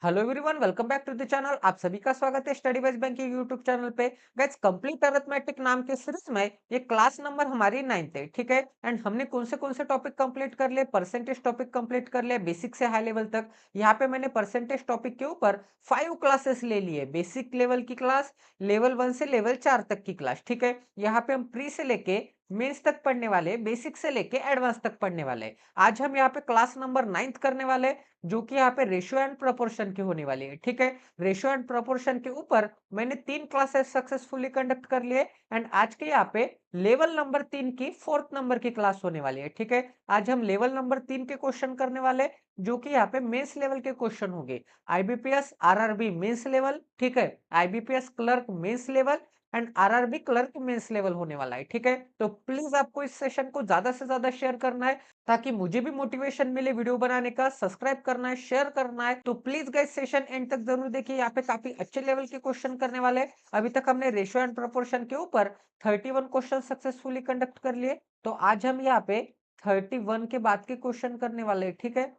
Hello everyone, welcome back to the channel. आप सभी का स्वागत है स्टडी वाइज बैंक के यूट्यूब चैनल पे। गाइस, कंप्लीट अरिथमेटिक नाम के सीरीज में ये क्लास नंबर हमारी 9th है, ठीक है। एंड हमने कौन से टॉपिक कंप्लीट कर लिए? परसेंटेज टॉपिक कंप्लीट कर लिया, बेसिक से हाई लेवल तक। यहाँ पे मैंने परसेंटेज टॉपिक के ऊपर 5 क्लासेस ले लिए। बेसिक लेवल की क्लास, लेवल 1 से लेवल 4 तक की क्लास, ठीक है। यहाँ पे हम प्री से लेके मेंस तक पढ़ने वाले, बेसिक से लेके एडवांस तक पढ़ने वाले। आज हम यहाँ पे क्लास नंबर 9th करने वाले, जो कि यहाँ पे रेशियो एंड प्रोपोर्शन की होने वाली है, ठीक है। रेशियो एंड प्रोपोर्शन के ऊपर मैंने 3 क्लासेस सक्सेसफुली कंडक्ट कर लिए। एंड आज के यहाँ पे लेवल नंबर 3 की 4th नंबर की क्लास होने वाली है, ठीक है। आज हम लेवल नंबर 3 के क्वेश्चन करने वाले, जो कि यहाँ पे मेंस लेवल के क्वेश्चन होंगे। आईबीपीएस आरआरबी मेंस लेवल, ठीक है। IBPS clerk mains level and RRB clerk mains level होने वाला है, ठीक है। तो प्लीज आपको इस सेशन को ज्यादा से ज्यादा शेयर करना है, ताकि मुझे भी मोटिवेशन मिले वीडियो बनाने का। सब्सक्राइब करना है, शेयर करना है। तो प्लीज गाइस, सेशन एंड तक जरूर देखिए। यहाँ पे काफी अच्छे लेवल के क्वेश्चन करने वाले हैं। अभी तक हमने रेशियो एंड प्रोपोर्शन के ऊपर 31 क्वेश्चन सक्सेसफुली कंडक्ट कर लिए। तो आज हम यहाँ पे 31 के बाद के क्वेश्चन करने वाले हैं, ठीक है।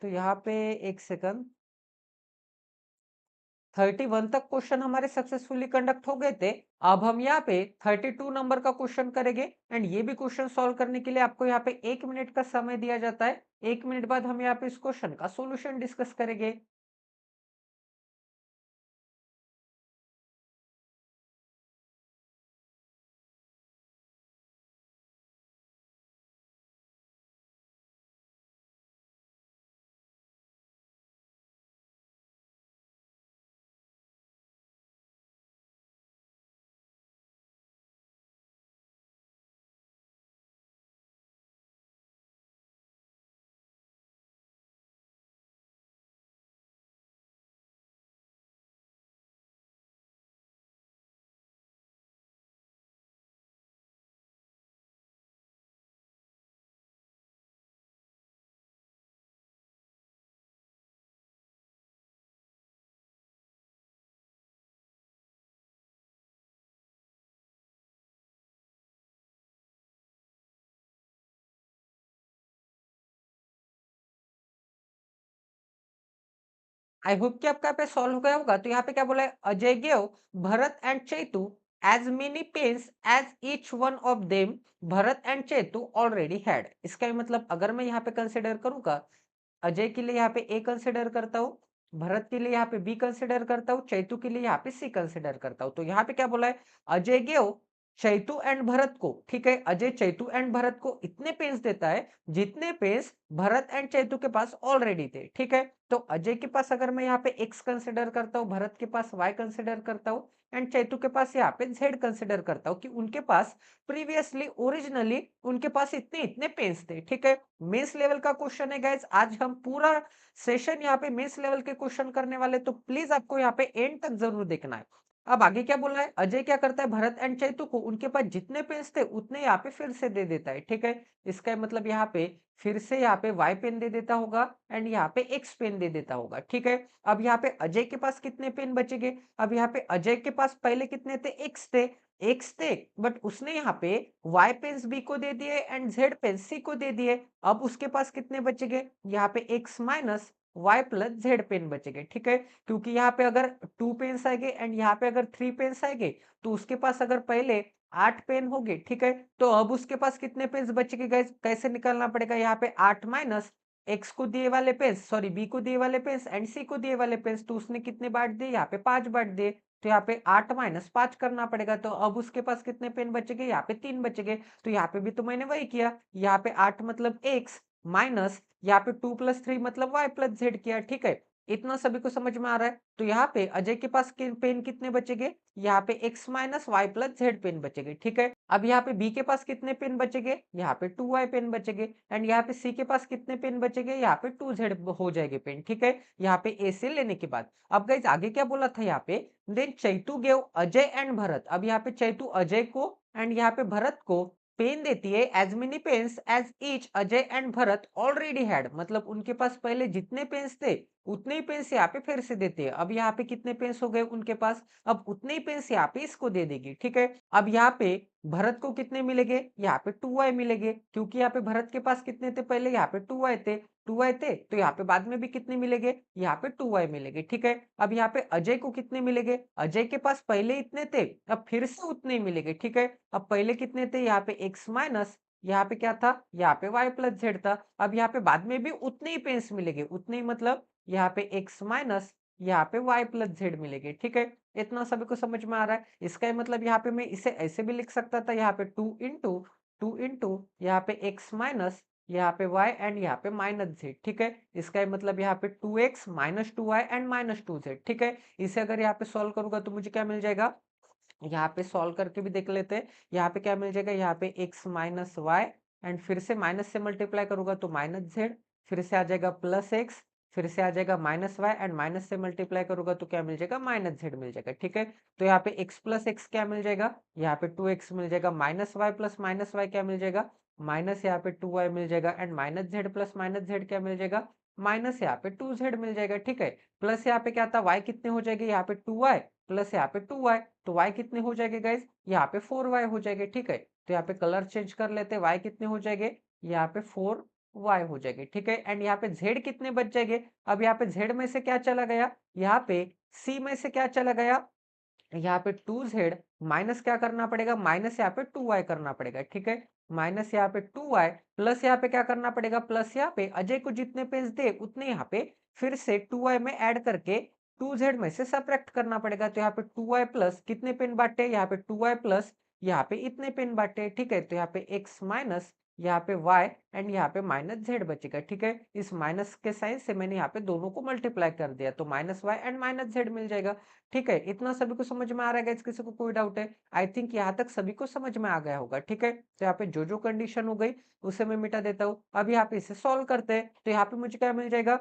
तो यहाँ पे एक सेकंड, 31 तक क्वेश्चन हमारे सक्सेसफुली कंडक्ट हो गए थे। अब हम यहाँ पे 32 नंबर का क्वेश्चन करेंगे। एंड ये भी क्वेश्चन सॉल्व करने के लिए आपको यहाँ पे 1 मिनट का समय दिया जाता है। 1 मिनट बाद हम यहाँ पे इस क्वेश्चन का सॉल्यूशन डिस्कस करेंगे। आई होप कि आपका यहाँ पे सॉल्व हो गया होगा। तो यहाँ पे क्या बोला है? Ajay gave Bharat and Chetu as many pens as each one of them Bharat and Chetu already had. इसका भी मतलब, अगर मैं यहाँ पे कंसिडर करूंगा, अजय के लिए यहाँ पे ए कंसिडर करता हूँ, भरत के लिए यहाँ पे बी कंसिडर करता हूँ, चैतू के लिए यहाँ पे सी कंसिडर करता हूँ। तो यहाँ पे क्या बोला है? अजय गेव चैतू एंड भरत को, ठीक है। अजय चैतू एंड भरत को इतने पेन्स देता है जितने पेन्स भरत एंड चैतू के पास ऑलरेडी थे, ठीक है। तो अजय के पास अगर मैं यहाँ पे एक्स कंसिडर करता हूँ, भरत के पास वाई कंसिडर करता हूँ, एंड चैतू के पास यहाँ पे जेड कंसिडर करता हूँ, कि उनके पास प्रीवियसली ओरिजिनली उनके पास इतने इतने पेन्स थे, ठीक है। मेंस लेवल का क्वेश्चन है गाइस। आज हम पूरा सेशन यहाँ पे मेंस लेवल के क्वेश्चन करने वाले, तो प्लीज आपको यहाँ पे एंड तक जरूर देखना है। अब आगे क्या बोल रहा है? अजय क्या करता है? भरत एंड चैतू को उनके पास जितने पेन्स थे उतने यहाँ पे फिर से दे देता है, ठीक है। इसका मतलब यहाँ पे फिर से यहाँ पे वाई पेन दे देता होगा एंड यहाँ पे एक्स पेन दे देता होगा, ठीक है। अब यहाँ पे अजय के पास कितने पेन बचेंगे? अब यहाँ पे अजय के पास पहले कितने थे? एक्स थे, बट उसने यहाँ पे वाई पेन्स बी को दे दिए एंड जेड पेन सी को दे दिए। अब उसके पास कितने बचेंगे? यहाँ पे x minus y plus z pen बचेंगे, ठीक है। क्योंकि यहाँ पे अगर 2 पेन्स आएंगे एंड यहाँ पे अगर 3 पेन्स आएंगे, तो उसके पास अगर पहले 8 पेन हो गए, ठीक है। तो अब उसके पास कितने पेन्स बचेंगे गाइस? कैसे निकालना पड़ेगा? यहाँ पे 8 माइनस एक्स को दिए वाले पेन्स, सॉरी बी को दिए वाले पेन्स एंड सी को दिए वाले पेन्स, तो उसने कितने बांट दिए? यहाँ पे 5 बांट दिए। तो यहाँ पे 8 माइनस 5 करना पड़ेगा। तो अब उसके पास कितने पेन बचेंगे? यहाँ पे 3 बचेंगे। तो यहाँ पे भी तो मैंने वही किया। यहाँ पे 8 मतलब एक्स माइनस यहाँ पे 2 प्लस 3 मतलब वाई प्लस जेड किया, ठीक है। इतना सभी को समझ में आ रहा है? तो यहाँ पे अजय के पास पेन कितने बचेंगे? यहाँ पे x minus y plus z pen बचेंगे, ठीक है। अब यहाँ पे बी के पास कितने पेन बचेंगे? यहाँ पे 2y पेन बचेंगे। एंड यहाँ पे सी के पास कितने पेन बचेंगे? यहाँ पे 2z हो जाएंगे पेन, ठीक है। यहाँ पे ए से लेने के बाद अब गाइस आगे क्या बोला था? यहाँ पे then Chaitu gave Ajay and Bharat. अब यहाँ पे चैतू अजय को एंड यहाँ पे भरत को पेन देती है as many pens as each Ajay and Bharat already had. मतलब उनके पास पहले जितने पेन्स थे उतने ही पेन्स यहाँ पे फिर से देते हैं। अब यहाँ पे कितने पेन्स हो गए उनके पास? अब उतने ही पेन्स यहाँ पे इसको दे देगी, ठीक है। अब यहाँ पे भरत को कितने मिलेंगे? यहाँ पे 2y मिलेंगे, क्योंकि यहाँ पे भरत के पास कितने थे पहले? यहाँ पे 2y थे। 2y थे तो यहाँ पे बाद में भी कितने मिलेंगे, यहाँ पे 2y मिलेंगे, ठीक है। अब यहाँ पे अजय को कितने मिलेंगे, अजय के पास पहले इतने थे, अब फिर से उतने ही मिलेंगे, ठीक है। अब पहले कितने थे, यहाँ पे x माइनस, यहाँ पे क्या था, यहाँ पे y प्लस जेड था। अब यहाँ पे बाद में भी उतने ही पेंस मिलेंगे, उतने ही मतलब यहाँ पे x माइनस, यहाँ पे y प्लस जेड मिलेंगे, ठीक है। इतना सभी को समझ में आ रहा है। इसका ही मतलब यहाँ पे मैं इसे ऐसे भी लिख सकता था, यहाँ पे टू इंटू यहाँ पे x माइनस, यहाँ पे y एंड यहाँ पे माइनस जेड, ठीक है। इसका ही मतलब यहाँ पे 2x minus 2y and minus 2z, ठीक है। इसे अगर यहाँ पे सॉल्व करूंगा तो मुझे क्या मिल जाएगा, यहाँ पे सॉल्व करके भी देख लेते हैं। यहाँ पे क्या मिल जाएगा, यहाँ पे x माइनस वाई एंड फिर से माइनस से मल्टीप्लाई करूंगा तो माइनस जेड, फिर से आ जाएगा प्लस एक्स, फिर से आ जाएगा माइनस वाई एंड माइनस से मल्टीप्लाई करूंगा तो क्या मिल जाएगा, माइनस जेड मिल जाएगा, ठीक है। तो यहाँ पे x प्लस एक्स क्या मिल जाएगा, यहाँ पे 2x मिल जाएगा, minus y plus minus y क्या मिल जाएगा, माइनस यहाँ पे 2y मिल जाएगा and minus z plus minus z क्या मिल जाएगा, माइनस यहाँ पे 2z मिल जाएगा, ठीक है। प्लस यहाँ पे क्या था, y कितने हो जाएंगे, यहाँ पे 2y प्लस यहाँ पे 2y, तो y कितने हो जाएंगे गाइज, यहाँ पे 4y हो जाएंगे, ठीक है। तो यहाँ पे कलर चेंज कर लेते हैं, y कितने हो जाएंगे, यहाँ पे 4y हो जाएंगे, ठीक है। एंड यहाँ पे z कितने बच जाएंगे, अब यहाँ पे z में से क्या चला गया, यहाँ पे c में से क्या चला गया, यहाँ पे 2z माइनस क्या करना पड़ेगा, माइनस यहाँ पे 2y करना पड़ेगा, ठीक है। माइनस यहाँ पे 2y प्लस यहाँ पे क्या करना पड़ेगा, प्लस यहाँ पे अजय को जितने पेज दे उतने यहाँ पे फिर से 2y में ऐड करके 2z में से सब्ट्रैक्ट करना पड़ेगा। तो यहाँ पे 2y प्लस कितने पेन बांटे, यहाँ पे 2y प्लस यहाँ पे इतने पेन बांटे, ठीक है। तो यहाँ पे x माइनस, यहाँ पे y एंड यहाँ पे माइनस जेड बचेगा, ठीक है। इस माइनस के साइन से मैंने यहाँ पे दोनों को मल्टीप्लाई कर दिया तो minus y and minus z मिल जाएगा, ठीक है। इतना सभी को समझ में आ रहा है, किसी को कोई डाउट है, आई थिंक यहाँ तक सभी को समझ में आ गया होगा, ठीक है। तो यहाँ पे जो जो कंडीशन हो गई उसे मैं मिटा देता हूँ। अब यहाँ पे इसे सॉल्व करते हैं तो यहाँ पे मुझे क्या मिल जाएगा,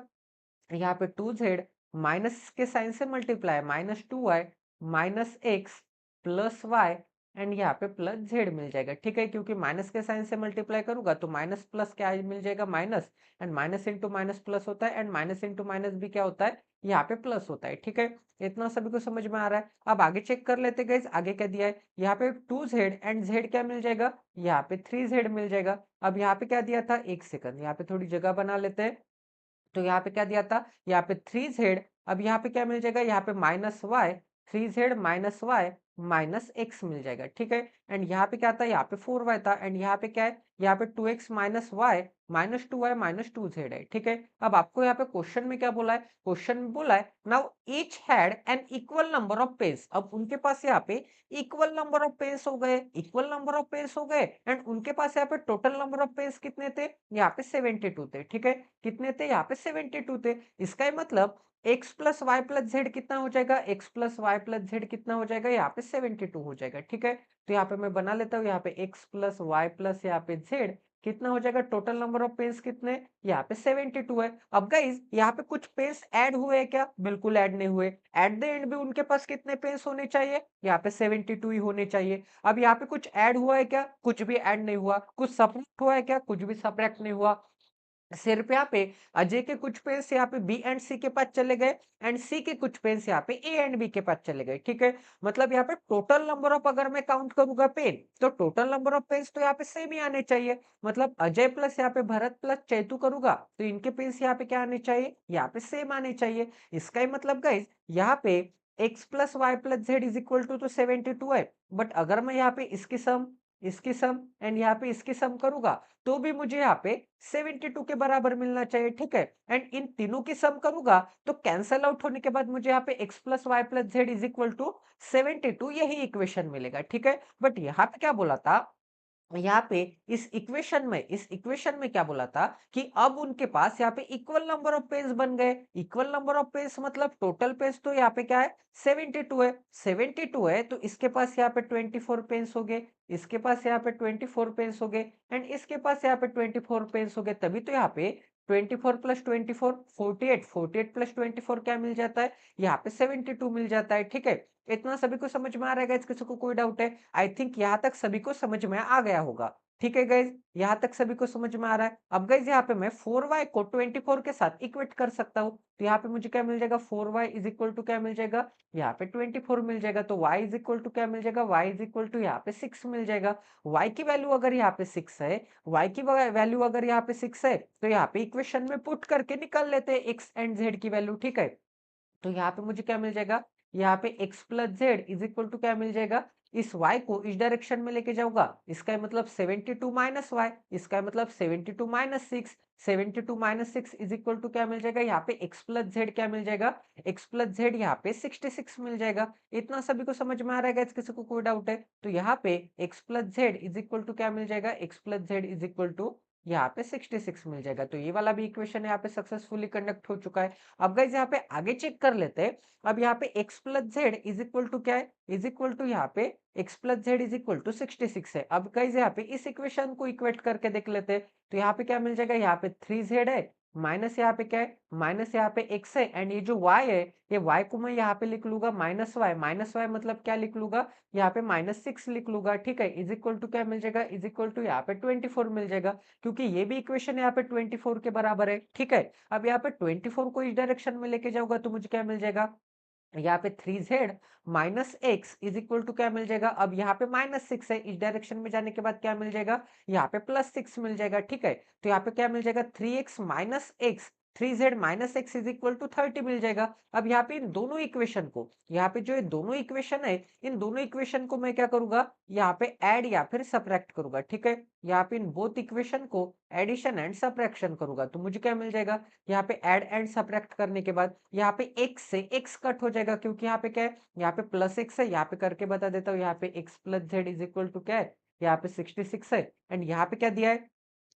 यहाँ पे 2z माइनस के साइन से multiply minus 2y minus x plus y and यहाँ पे प्लस जेड मिल जाएगा, ठीक है। क्योंकि माइनस के साइन से मल्टीप्लाई करूंगा तो माइनस प्लस क्या मिल जाएगा, minus and minus into minus plus होता है एंड माइनस इंटू माइनस भी क्या होता है, यहाँ पे प्लस होता है, ठीक है। इतना सभी को समझ में आ रहा है। अब आगे चेक कर लेते गाइस, आगे क्या दिया है, यहाँ पे 2z एंड z क्या मिल जाएगा, यहाँ पे 3z मिल जाएगा। अब यहाँ पे क्या दिया था, एक सेकंड यहाँ पे थोड़ी जगह बना लेते हैं। तो यहाँ पे क्या दिया था, यहाँ पे 3z, अब यहाँ पे क्या मिल जाएगा, यहाँ पे minus y, 3z minus y minus x मिल जाएगा, ठीक है। एंड यहाँ पे क्या था, यहाँ पे 4y था एंड यहाँ पे क्या है, यहाँ पे 2x minus y minus 2y minus 2z है, ठीक है। अब आपको यहाँ पे क्वेश्चन में क्या बोला है, क्वेश्चन में बोला है now each had an equal number of page, अब उनके पास यहाँ पे इक्वल नंबर ऑफ पेज हो गए, इक्वल नंबर ऑफ पेज हो गए एंड उनके पास यहाँ पे टोटल नंबर ऑफ पेज कितने थे, यहाँ पे 72 थे, ठीक है। कितने थे, यहाँ पे 72 थे। इसका ही मतलब x plus y plus z कितना हो जाएगा, x plus y plus z कितना हो जाएगा, यहाँ पे 72 हो जाएगा, ठीक है। तो यहाँ पे मैं बना लेता हूँ, यहाँ पे x प्लस वाई प्लस यहाँ पे जेड कितना हो जाएगा, टोटल नंबर ऑफ पेन्स कितने, यहाँ पे 72 है। अब गाइज यहाँ पे कुछ पेन्स ऐड हुए हैं क्या, बिल्कुल ऐड नहीं हुए। एट द एंड भी उनके पास कितने पेन्स होने चाहिए, यहाँ पे 72 ही होने चाहिए। अब यहाँ पे कुछ ऐड हुआ है क्या, कुछ भी ऐड नहीं हुआ। कुछ सब्ट्रैक्ट हुआ है क्या, कुछ भी सब्ट्रैक्ट नहीं हुआ। सिर्फ यहाँ पे अजय के कुछ पेन्स यहाँ पे बी एंड सी के पास चले गए एंड सी के कुछ पेन्स यहाँ पे ए एंड बी के पास चले गए, ठीक है। मतलब यहाँ पे टोटल नंबर ऑफ अगर मैं काउंट करूंगा पेन तो टोटल नंबर ऑफ पेन्स तो यहाँ पे सेम ही आने चाहिए। मतलब अजय प्लस यहाँ पे भरत प्लस चैतू करूंगा तो इनके पेन्स यहाँ पे क्या आने चाहिए, यहाँ पे सेम आने चाहिए। इसका ही मतलब गाइज यहाँ पे x plus y plus z is equal to तो 72 है, बट अगर मैं यहाँ पे इसकी सम एंड यहाँ पे इसकी सम करूंगा तो भी मुझे यहाँ पे 72 के बराबर मिलना चाहिए, ठीक है। एंड इन तीनों की सम करूंगा तो कैंसल आउट होने के बाद मुझे यहाँ पे x plus y plus z is equal to 72 यही इक्वेशन मिलेगा, ठीक है। बट यहाँ पे क्या बोला था, यहाँ पे इस इक्वेशन में क्या बोला था कि अब उनके पास यहाँ पे इक्वल नंबर ऑफ पेज बन गए। इक्वल नंबर ऑफ पेज मतलब टोटल पेज तो यहाँ पे क्या है, 72 है, 72 है तो इसके पास यहाँ पे 24 पेन्स हो गए, इसके पास यहाँ पे 24 पेन्स हो गए एंड इसके पास यहाँ पे 24 पेन्स हो गए। तभी तो यहाँ पे 24 प्लस 24 48, 48 प्लस 24 क्या मिल जाता है, यहाँ पे 72 मिल जाता है, ठीक है। इतना सभी को समझ में आ रहा है, किसी को कोई डाउट है, आई थिंक यहाँ तक सभी को समझ में आ गया होगा। ठीक है गाइज, यहां तक सभी को समझ में आ रहा है। अब गाइज यहाँ पे मैं 4y को 24 के साथ इक्वेट कर सकता हूँ, तो यहाँ पे मुझे क्या मिल जाएगा, 4y इज इक्वल टू क्या मिल जाएगा, यहाँ पे 24 मिल जाएगा। तो y इज इक्वल टू क्या मिल जाएगा, y इज इक्वल टू यहाँ पे 6 मिल जाएगा। y की वैल्यू अगर यहाँ पे 6 है, y की वैल्यू अगर यहाँ पे 6 है, तो यहाँ पे इक्वेशन में पुट करके निकाल लेते हैं x एंड z की वैल्यू। ठीक है, तो यहाँ पे मुझे क्या मिल जाएगा, यहाँ पे x plus z is equal to क्या मिल जाएगा, इस y को इस डायरेक्शन में लेके जाऊंगा, इसका मतलब 72 माइनस वाई, इसका मतलब 72 minus 6, 72 minus 6 is equal to क्या मिल जाएगा, यहाँ पे x प्लस जेड क्या मिल जाएगा, x प्लस जेड यहाँ पे 66 मिल जाएगा। इतना सभी को समझ में आ रहा है guys? किसी को कोई डाउट है? तो यहाँ पे x plus z is equal to क्या मिल जाएगा, x plus z is equal to यहाँ पे 66 मिल जाएगा। तो ये वाला भी इक्वेशन यहाँ पे सक्सेसफुली कंडक्ट हो चुका है। अब गाइज यहाँ पे आगे चेक कर लेते हैं। अब यहाँ पे x plus z is equal to क्या है, इज इक्वल टू यहाँ पे x plus z is equal to 66 है। अब गाइज यहाँ पे इस इक्वेशन को इक्वेट करके देख लेते हैं। तो यहाँ पे क्या मिल जाएगा, यहाँ पे 3z है, माइनस यहाँ पे क्या है, माइनस यहाँ पे x है, एंड ये जो y है, ये y को मैं यहाँ पे लिख लूंगा माइनस वाई, माइनस वाई मतलब क्या लिख लूंगा, यहाँ पे -6 लिख लूंगा। ठीक है, इज इक्वल टू क्या मिल जाएगा, इज इक्वल टू यहाँ पे 24 मिल जाएगा, क्योंकि ये भी इक्वेशन यहाँ पे 24 के बराबर है। ठीक है, अब यहाँ पे 24 को इस डायरेक्शन में लेके जाऊंगा तो मुझे क्या मिल जाएगा, यहाँ पे 3z minus x is equal to क्या मिल जाएगा, अब यहाँ पे -6 है, इस डायरेक्शन में जाने के बाद क्या मिल जाएगा, यहाँ पे +6 मिल जाएगा। ठीक है, तो यहाँ पे क्या मिल जाएगा, 3x minus x, 3z minus x is equal to 30 मिल जाएगा। अब यहाँ पे इन दोनों इक्वेशन को, यहाँ पे जो ये दोनों इक्वेशन है, इन दोनों इक्वेशन को मैं क्या करूंगा, यहाँ पे ऐड या फिर सब्ट्रैक्ट करूंगा। ठीक है, यहाँ पे इन बोथ इक्वेशन को एडिशन एंड सब्ट्रैक्शन करूंगा, तो मुझे क्या मिल जाएगा, यहाँ पे ऐड एंड सब्ट्रैक्ट करने के बाद यहाँ पे x से x कट हो जाएगा, क्योंकि यहाँ पे क्या है, यहाँ पे प्लस x है, यहाँ पे करके बता देता हूँ, यहाँ पे x plus z is equal to क्या है, यहाँ पे 66 है, एंड यहाँ पे क्या दिया है,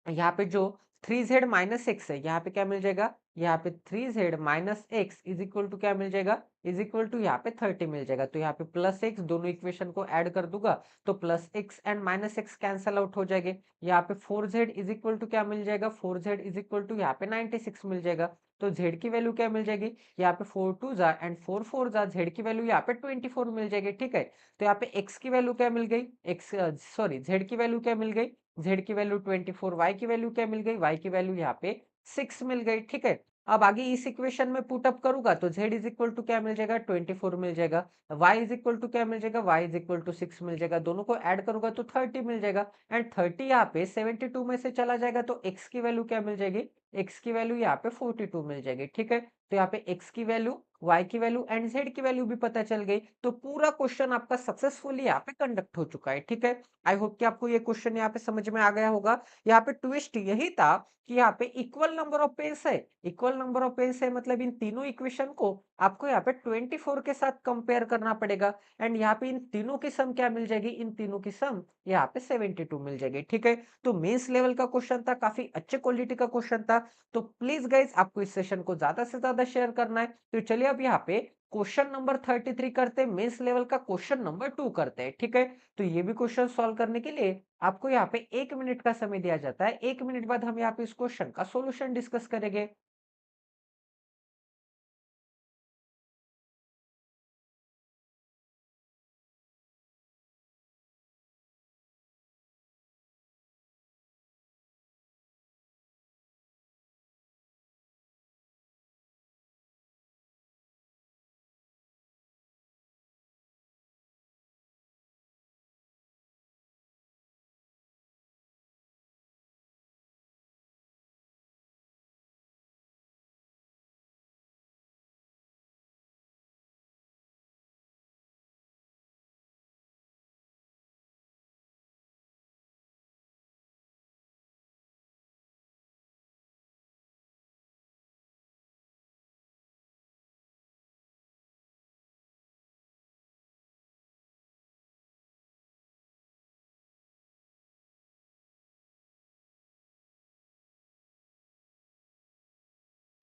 यहाँ पे जो 3z माइनस एक्स है, यहाँ पे क्या मिल जाएगा, यहाँ पे 3z minus x is equal to क्या मिल जाएगा, इज इक्वल टू यहाँ पे 30 मिल जाएगा। तो यहाँ पे प्लस एक्स, दोनों इक्वेशन को ऐड कर दूंगा तो plus x and minus x cancel out हो जाएंगे। यहाँ पे 4z इज इक्वल टू क्या मिल जाएगा, 4z इज इक्वल टू यहाँ पे 96 मिल जाएगा। तो z की वैल्यू क्या मिल जाएगी, यहाँ पे 4 2 जा एंड 4 4 जा, z की वैल्यू यहाँ पे 24 मिल जाएगी। ठीक है, तो यहाँ पे x की वैल्यू क्या मिल गई, x सॉरी z की वैल्यू क्या मिल गई, z की वैल्यू 24, y की वैल्यू क्या मिल गई, y की वैल्यू यहाँ पे 6 मिल गई। ठीक है, अब आगे इस इक्वेशन में पुट अप करूंगा तो z इज इक्वल टू क्या मिल जाएगा, 24 मिल जाएगा, y इज इक्वल टू क्या मिल जाएगा, y इज इक्वल टू 6 मिल जाएगा, दोनों को ऐड करूंगा तो 30 मिल जाएगा, एंड 30 यहाँ पे 72 में से चला जाएगा तो x की वैल्यू क्या मिल जाएगी, x की वैल्यू यहाँ पे 42 मिल जाएगी। ठीक है, तो यहाँ पे x की वैल्यू, y की वैल्यू एंड z की वैल्यू भी पता चल गई, तो पूरा क्वेश्चन आपका सक्सेसफुली यहाँ पे कंडक्ट हो चुका है। ठीक है, आई होप कि आपको ये क्वेश्चन यहाँ पे समझ में आ गया होगा। यहाँ पे ट्विस्ट यही था कि यहाँ पे इक्वल नंबर ऑफ पेज है, इक्वल नंबर ऑफ पेज है मतलब इन तीनों इक्वेशन को आपको यहाँ पे 24 के साथ कंपेयर करना पड़ेगा, एंड यहाँ पे इन तीनों की सम क्या मिल जाएगी, इन तीनों की सम यहाँ पे 72 मिल जाएगी। ठीक है, तो मेंस लेवल का क्वेश्चन था, काफी अच्छे क्वालिटी का क्वेश्चन था। तो प्लीज गाइज आपको इस सेशन को ज्यादा से ज्यादा शेयर करना है। तो चलिए अब यहाँ पे क्वेश्चन नंबर 33 करते हैं, मेंस लेवल का क्वेश्चन नंबर 2 करते हैं। ठीक है, तो ये भी क्वेश्चन सॉल्व करने के लिए आपको यहाँ पे 1 मिनट का समय दिया जाता है। 1 मिनट बाद हम यहाँ पे इस क्वेश्चन का सॉल्यूशन डिस्कस करेंगे।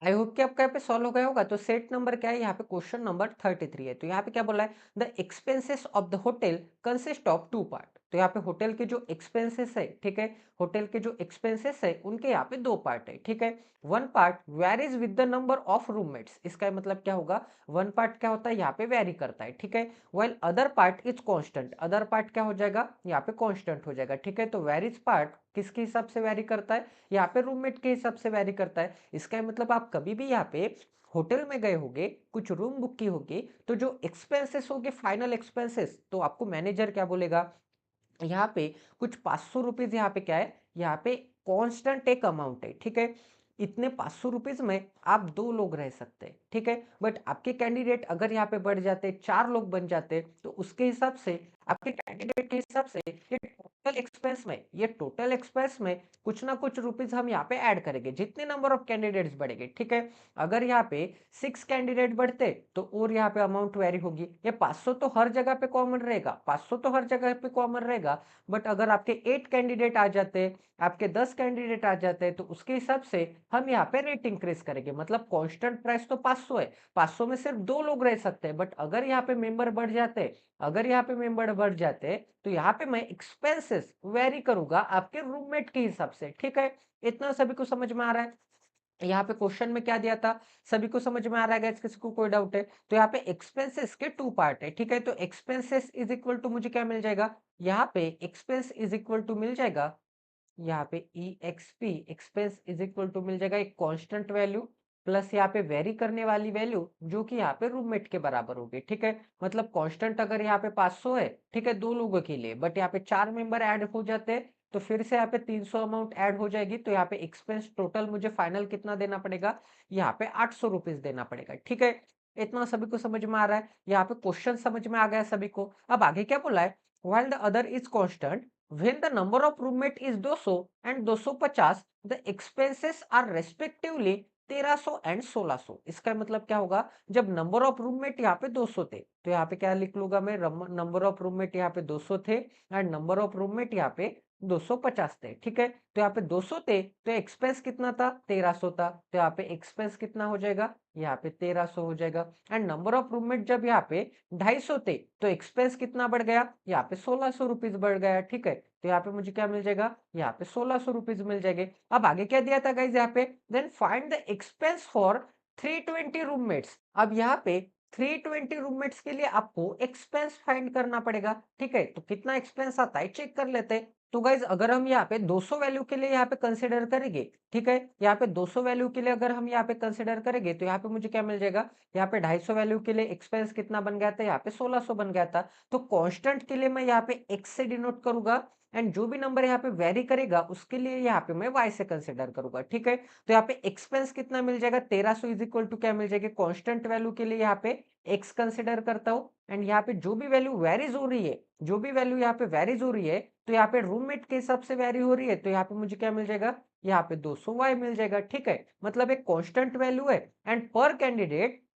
आई होप कि आपका यहाँ पे सॉल्व हो गया होगा। तो सेट नंबर क्या है, यहाँ पे क्वेश्चन नंबर 33 है। तो यहाँ पे क्या बोला है, the expenses of the hotel consist of two part. तो यहाँ पे होटल के जो एक्सपेंसेस है, ठीक है, होटल के जो एक्सपेंसेस है उनके यहाँ पे दो पार्ट है, ठीक है। One part varies with the number of roommates, इसका मतलब क्या होगा, वन पार्ट क्या होता है, यहाँ पे वेरी करता है, ठीक है। While other part is constant, other part क्या हो जाएगा, यहाँ पे कांस्टेंट हो जाएगा, ठीक है। तो वेरीज पार्ट किसके हिसाब से वेरी करता है, यहाँ पे रूममेट के हिसाब से वेरी करता है। इसका मतलब आप कभी भी यहाँ पे होटल में गए होगे, कुछ रूम बुक की होगी, तो जो एक्सपेंसेस होंगे फाइनल एक्सपेंसेस, तो आपको मैनेजर क्या बोलेगा, यहाँ पे कुछ 500 रुपीज, यहाँ पे क्या है, यहाँ पे कांस्टेंट एक अमाउंट है, ठीक है। इतने 500 रुपीज में आप 2 लोग रह सकते हैं, ठीक है। बट आपके कैंडिडेट अगर यहाँ पे बढ़ जाते, 4 लोग बन जाते, तो उसके हिसाब से, आपके कैंडिडेट के हिसाब से ये टोटल एक्सपेंस में कुछ ना कुछ रुपीज हम यहाँ पे ऐड करेंगे, जितने नंबर ऑफ कैंडिडेट्स बढ़ेंगे, ठीक है। अगर यहाँ पे 6 कैंडिडेट बढ़ते तो और यहाँ पे अमाउंट वेरी होगी। ये 500 तो हर जगह पे कॉमन रहेगा, 500 तो हर जगह पे कॉमन रहेगा। बट अगर आपके 8 कैंडिडेट आ जाते, आपके 10 कैंडिडेट आ जाते, तो उसके हिसाब से हम यहाँ पे रेट इंक्रीज करेंगे। मतलब कांस्टेंट प्राइस तो 500 है, 500 में सिर्फ 2 लोग रह सकते हैं। बट अगर यहाँ पे मेंबर बढ़ जाते, अगर यहाँ पे मेंबर बढ़ जाते, तो यहाँ पे मैं एक्सपेंसेस वेरी करूंगा आपके रूममेट के हिसाब से, ठीक है। इतना सभी को समझ में आ रहा है। यहाँ पे क्वेश्चन में क्या दिया था, सभी को समझ में आ रहा है गाइस, किसी को कोई डाउट है? तो यहाँ पे एक्सपेंसेस के 2 पार्ट है, ठीक है। तो एक्सपेंसेस इज इक्वल टू मुझे क्या मिल जाएगा, यहाँ पे एक्सपेंस इज इक्वल टू मिल जाएगा, यहाँ पे EXP expense is equal to मिल जाएगा एक कांस्टेंट वैल्यू प्लस यहाँ पे वेरी करने वाली वैल्यू, जो कि यहाँ पे रूममेट के बराबर होगी, ठीक है। मतलब कांस्टेंट अगर यहाँ पे 500 है, ठीक है, 2 लोगों के लिए, बट यहाँ पे 4 मेंबर ऐड हो जाते हैं, तो फिर से यहाँ पे 300 अमाउंट ऐड हो जाएगी। तो यहाँ पे एक्सपेंस टोटल मुझे फाइनल कितना देना पड़ेगा, यहाँ पे 800 रुपीज देना पड़ेगा, ठीक है। इतना सभी को समझ में आ रहा है, यहाँ पे क्वेश्चन समझ में आ गया सभी को। अब आगे क्या बोला है, while the other is constant when the number of roommate is 200 and 250, the expenses are respectively 1300 and 1600। इसका मतलब क्या होगा, जब नंबर ऑफ रूममेट यहाँ पे 200 थे, तो यहाँ पे क्या लिख लूंगा मैं, नंबर ऑफ रूममेट यहाँ पे 200 थे एंड नंबर ऑफ रूममेट यहाँ पे 250 थे, ठीक है। तो यहाँ पे 200 थे, तो एक्सपेंस कितना था, 1300 था। तो यहाँ पे एक्सपेंस कितना हो जाएगा, यहाँ पे 1300 हो जाएगा। एंड नंबर ऑफ रूममेट जब यहाँ पे 250 थे, तो एक्सपेंस कितना बढ़ गया, यहाँ पे 1600 रुपीज बढ़ गया, ठीक है। तो यहाँ पे मुझे क्या मिल जाएगा, यहाँ पे 1600 रुपीज मिल जाएंगे। अब आगे क्या दिया था गाइज यहाँ पे, then find the expense for 320 roommates. अब यहाँ पे 320 रूममेट्स के लिए आपको एक्सपेंस फाइंड करना पड़ेगा, ठीक है। तो कितना एक्सपेंस आता है चेक कर लेते हैं। तो गाइज अगर हम यहाँ पे 200 वैल्यू के लिए यहाँ पे कंसिडर करेंगे, ठीक है, यहाँ पे 200 वैल्यू के लिए अगर हम यहाँ पे कंसिडर करेंगे, तो यहाँ पे मुझे क्या मिल जाएगा, यहाँ पे 250 वैल्यू के लिए एक्सपेंस कितना बन गया था, यहाँ पे 1600 बन गया था। तो कांस्टेंट के लिए मैं यहाँ पे x से डिनोट करूंगा एंड जो भी नंबर यहाँ पे वेरी करेगा उसके लिए यहाँ पे मैं y से कंसिडर करूंगा, ठीक है। तो यहाँ पे एक्सपेंस कितना मिल जाएगा, 1300 इज इक्वल टू क्या मिल जाएगा, कांस्टेंट वैल्यू के लिए यहाँ पे x कंसिडर करता हूँ एंड यहाँ पे जो भी वैल्यू वेरीज हो रही है, जो भी वैल्यू यहाँ पे वेरीज हो रही है, तो यहाँ पे रूममेट के हिसाब से वेरी हो रही है, तो यहाँ पे मुझे क्या मिल जाएगा, यहाँ पे 200 y मिल जाएगा, ठीक है। मतलब एक कांस्टेंट वैल्यू है एंड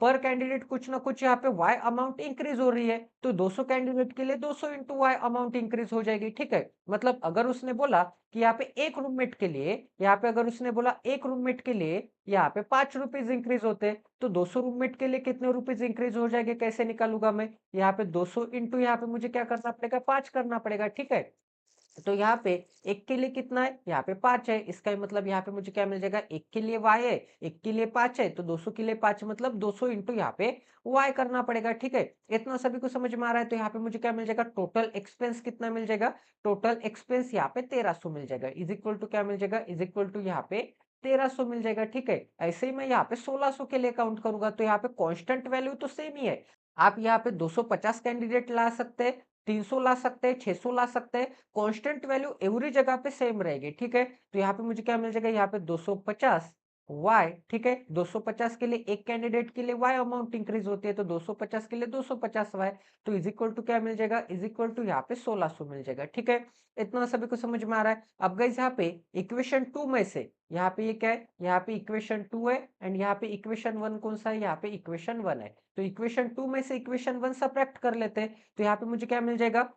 पर कैंडिडेट कुछ ना कुछ यहाँ पे y अमाउंट इंक्रीज हो रही है, तो 200 कैंडिडेट के लिए 200 इंटू y अमाउंट इंक्रीज हो जाएगी, ठीक है। मतलब अगर उसने बोला कि यहाँ पे एक रूममेट के लिए, यहाँ पे अगर उसने बोला एक रूममेट के लिए यहाँ पे 5 रुपीज इंक्रीज होते, तो 200 रूममेट के लिए कितने रुपीज इंक्रीज हो जाएंगे, कैसे निकालूंगा मैं, यहाँ पे 200 इंटू यहाँ पे मुझे क्या करना पड़ेगा, 5 करना पड़ेगा, ठीक है। तो यहाँ पे एक के लिए कितना है, यहाँ पे 5 है, इसका मतलब यहाँ पे मुझे क्या मिल जाएगा, एक के लिए y है, एक के लिए 5 है, तो 200 के लिए 5 मतलब 200 इंटू यहाँ पे y करना पड़ेगा, ठीक है। इतना सभी को समझ में आ रहा है। तो यहाँ पे मुझे क्या मिल जाएगा, टोटल एक्सपेंस कितना मिल जाएगा, टोटल एक्सपेंस यहाँ पे 1300 मिल जाएगा, इज इक्वल टू क्या मिल जाएगा, इज इक्वल टू यहाँ पे 1300 मिल जाएगा, ठीक है। ऐसे ही मैं यहाँ पे 1600 के लिए काउंट करूंगा, तो यहाँ पे कांस्टेंट वैल्यू तो सेम ही है। आप यहाँ पे 250 कैंडिडेट ला सकते हैं, 300 ला सकते हैं, 600 ला सकते हैं, कांस्टेंट वैल्यू एवरी जगह पे सेम रहेगी, ठीक है। तो यहाँ पे मुझे क्या मिल जाएगा, यहाँ पे 250 y, ठीक है। 250 के लिए एक कैंडिडेट के लिए y अमाउंट इंक्रीज होती है, तो 250 के लिए 250 y, तो इज इक्वल टू क्या मिल जाएगा, इज इक्वल टू यहाँ पे 1600 मिल जाएगा, ठीक है। इतना सभी को समझ में आ रहा है। अब गाइस यहाँ पे इक्वेशन 2 में से, यहाँ पे ये क्या है, यहाँ पे इक्वेशन 2 है एंड यहाँ पे इक्वेशन 1 कौन सा है, यहाँ पे इक्वेशन 1 है। तो इक्वेशन 2 में से इक्वेशन 1 सब्ट्रैक्ट कर लेते हैं, तो यहाँ पे मुझे क्या मिल जाएगा,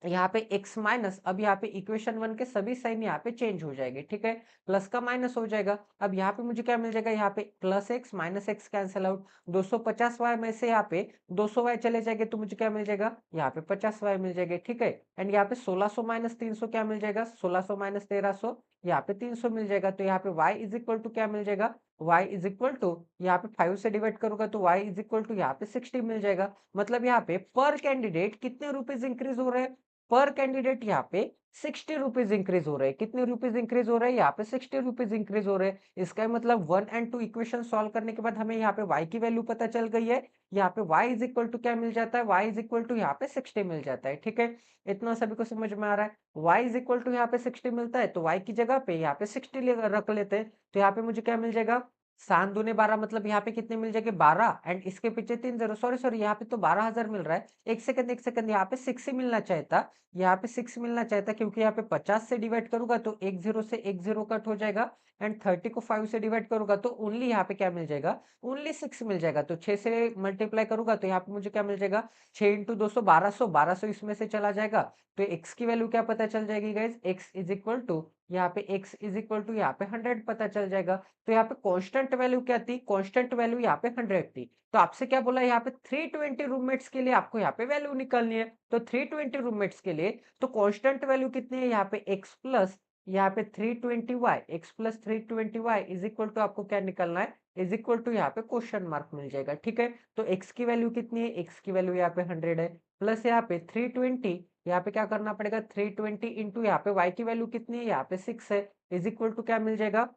यहाँ पे x माइनस, अब यहाँ पे इक्वेशन 1 के सभी साइन यहाँ पे चेंज हो जाएंगे, ठीक है। प्लस का माइनस हो जाएगा। अब यहाँ पे मुझे क्या मिल जाएगा, यहाँ पे plus x minus x cancel out, 250y में से यहाँ पे 200y चले जाएंगे तो मुझे क्या मिल जाएगा, यहाँ पे 50y मिल जाएंगे, ठीक है। एंड यहाँ पे 1600 माइनस 300 क्या मिल जाएगा, 1600 माइनस 1300, यहाँ पे 300 मिल जाएगा। तो यहाँ पे y इज इक्वल टू क्या मिल जाएगा, y इज इक्वल टू, यहाँ पे 5 से डिवाइड करूंगा तो y इज इक्वल टू यहाँ पे 60 मिल जाएगा। मतलब यहाँ पे पर कैंडिडेट कितने रुपीज इंक्रीज हो रहे हैं, पर कैंडिडेट यहाँ पे 60 रुपीज इंक्रीज हो रहे हैं। कितने रुपीज इंक्रीज हो रहे हैं, यहाँ पे 60 रुपीज इंक्रीज हो रहे हैं। इसका मतलब 1 एंड 2 इक्वेशन सॉल्व करने के बाद हमें यहाँ पे y की वैल्यू पता चल गई है। यहाँ पे y इज इक्वल टू क्या मिल जाता है, y इज इक्वल टू यहाँ पे 60 मिल जाता है, ठीक है। इतना सभी को समझ में आ रहा है। y इज इक्वल टू यहाँ पे 60 मिलता है तो y की जगह पे यहाँ पे 60 रख लेते हैं। तो यहाँ पे मुझे क्या मिल जाएगा, 7 दूने 12, मतलब यहाँ पे कितने मिल जाएंगे 12, एंड इसके पीछे 3 0, सॉरी सॉरी, यहाँ पे तो 12,000 मिल रहा है। एक सेकंड, यहाँ पे 6 ही मिलना चाहता, यहाँ पे 6 मिलना चाहता, क्योंकि यहाँ पे 50 से डिवाइड करूंगा तो एक जीरो से एक जीरो कट हो जाएगा, एंड 30 को 5 से डिवाइड करूंगा तो ओनली यहाँ पे क्या मिल जाएगा, ओनली 6 मिल जाएगा। तो 6 से मल्टीप्लाई करूंगा तो यहाँ पे मुझे क्या मिल जाएगा, 6 इंटू 200 1200, 1200 इसमें से चला जाएगा। तो x की वैल्यू क्या पता चल जाएगी guys, x is equal to, यहाँ पे x इज इक्वल टू यहाँ पे 100 पता चल जाएगा। तो यहाँ पे कांस्टेंट वैल्यू क्या थी, कांस्टेंट वैल्यू यहाँ पे 100 थी। तो आपसे क्या बोला, यहाँ पे 320 रूममेट्स के लिए आपको यहाँ पे वैल्यू निकालनी है। तो 320 रूममेट्स के लिए तो कांस्टेंट वैल्यू कितनी है, यहाँ पे x प्लस यहाँ पे 320y, x plus 320y is equal to आपको क्या निकालना है, इज इक्वल टू यहाँ पे क्वेश्चन मार्क मिल जाएगा, ठीक है। तो x की वैल्यू कितनी है, x की वैल्यू यहाँ पे 100 है, प्लस यहाँ पे 320, यहाँ पे क्या करना पड़ेगा 320 इंटू यहाँ पे y की वैल्यू कितनी है, यहाँ पे 6 है, इज इक्वल टू क्या मिल जाएगा,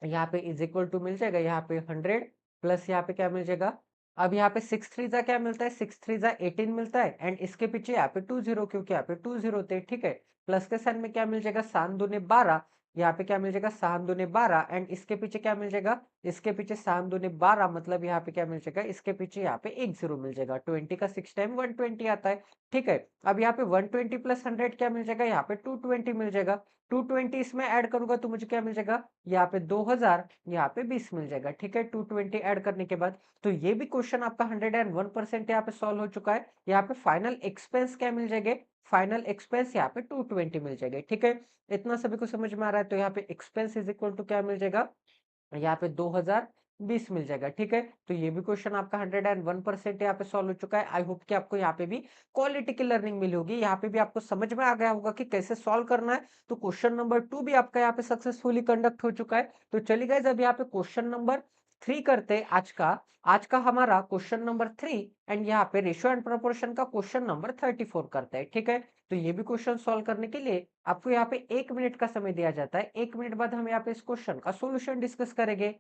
यहाँ पे इज इक्वल टू मिल जाएगा यहाँ पे 100, प्लस यहाँ पे क्या मिल जाएगा, अब यहाँ पे 6 3 जा क्या मिलता है, 6 3 जा 18 मिलता है, एंड इसके पीछे यहाँ पे 20, क्योंकि यहाँ पे 20 थे, ठीक है। प्लस के साइन में क्या मिल जाएगा, 7 दूने 12, यहाँ पे क्या मिल जाएगा 7 दूने 12, एंड इसके पीछे क्या मिल जाएगा, इसके पीछे 7 दूने 12, मतलब यहाँ पे क्या मिल जाएगा, इसके पीछे यहाँ पे एक जीरो मिल जाएगा। 20 का 6 टाइम 120 आता है, ठीक है। अब यहाँ पे 120 प्लस 100 क्या मिल जाएगा, यहाँ पे 220 मिल जाएगा। 220 इसमें ऐड करूंगा तो मुझे क्या मिल जाएगा, यहाँ पे 2000, यहाँ पे 20 मिल जाएगा, ठीक है। 220 ऐड करने के बाद तो ये भी क्वेश्चन आपका 101% यहाँ पे सॉल्व हो चुका है। यहाँ पे फाइनल एक्सपेंस क्या मिल जाएंगे, फाइनल एक्सपेंस यहाँ पे 220 मिल जाएंगे, ठीक है। इतना सभी को समझ में आ रहा है। तो यहाँ पे एक्सपेंस इज इक्वल टू क्या मिल जाएगा, यहाँ पे 2020 मिल जाएगा, ठीक है। तो ये भी क्वेश्चन आपका 101% यहाँ पे सॉल्व हो चुका है। आई होप कि आपको यहाँ पे भी क्वालिटी की लर्निंग मिली होगी, यहाँ पे भी आपको समझ में आ गया होगा कि कैसे सॉल्व करना है। तो क्वेश्चन नंबर 2 भी आपका यहाँ पे सक्सेसफुली कंडक्ट हो चुका है। तो चलिए गाइस, अब यहाँ पे क्वेश्चन नंबर 3 करते हैं आज का हमारा क्वेश्चन नंबर 3, एंड यहाँ पे रेशियो एंड प्रोपोर्शन का क्वेश्चन नंबर 34 करते हैं, ठीक है। तो ये भी क्वेश्चन सॉल्व करने के लिए आपको यहाँ पे 1 मिनट का समय दिया जाता है। 1 मिनट बाद हम यहाँ पे इस क्वेश्चन का सॉल्यूशन डिस्कस करेंगे।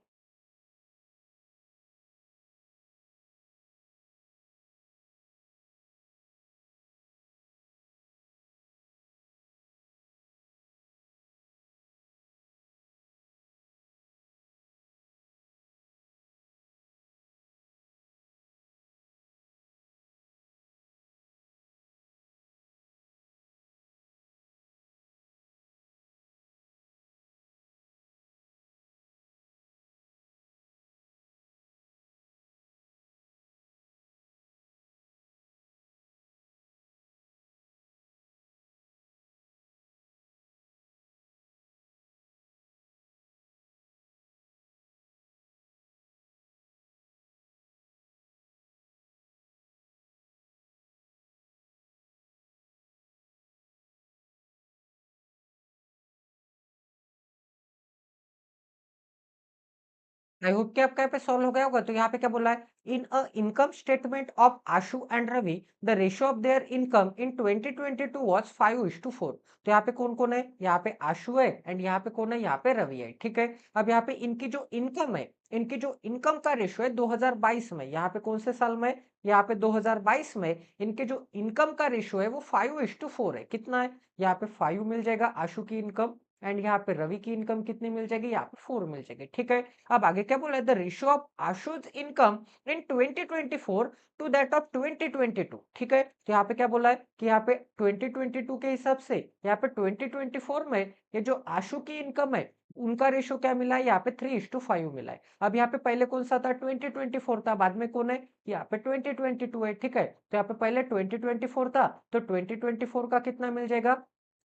आई होप कि आपका यहाँ पे सॉल्व हो गया होगा। तो यहाँ पे क्या बोला है, in a income statement of Ashu and Ravi the ratio of their income in 2022 was 5:4। तो यहाँ पे कौन कौन है, यहाँ पे आशु है, एंड यहाँ पे कौन है, यहाँ पे रवि है, ठीक है। अब यहाँ पे इनकी जो इनकम है, इनकी जो इनकम का रेशियो है 2022 में, यहाँ पे कौन से साल में, यहाँ पे 2022 में इनके जो इनकम का रेशियो है वो 5:4 है। कितना है, यहाँ पे 5 मिल जाएगा आशु की इनकम, एंड यहाँ पे रवि की इनकम कितनी मिल जाएगी, यहाँ पे 4 मिल जाएगी। ठीक है, अब आगे क्या बोला है, the ratio of Ashu's income in 2024 to that of 2022। ठीक है, तो यहाँ पे क्या बोला है कि यहाँ पे 2022 के हिसाब से यहाँ पे 2024 में ये जो आशु की इनकम है उनका रेशियो क्या मिला है, यहाँ पे 3:5 मिला है। अब यहाँ पे पहले कौन सा था, 2024 था, बाद में कौन है, यहाँ पे 2022 है। ठीक है, तो यहाँ पे पहले 2024 था, तो 2024 का कितना मिल जाएगा,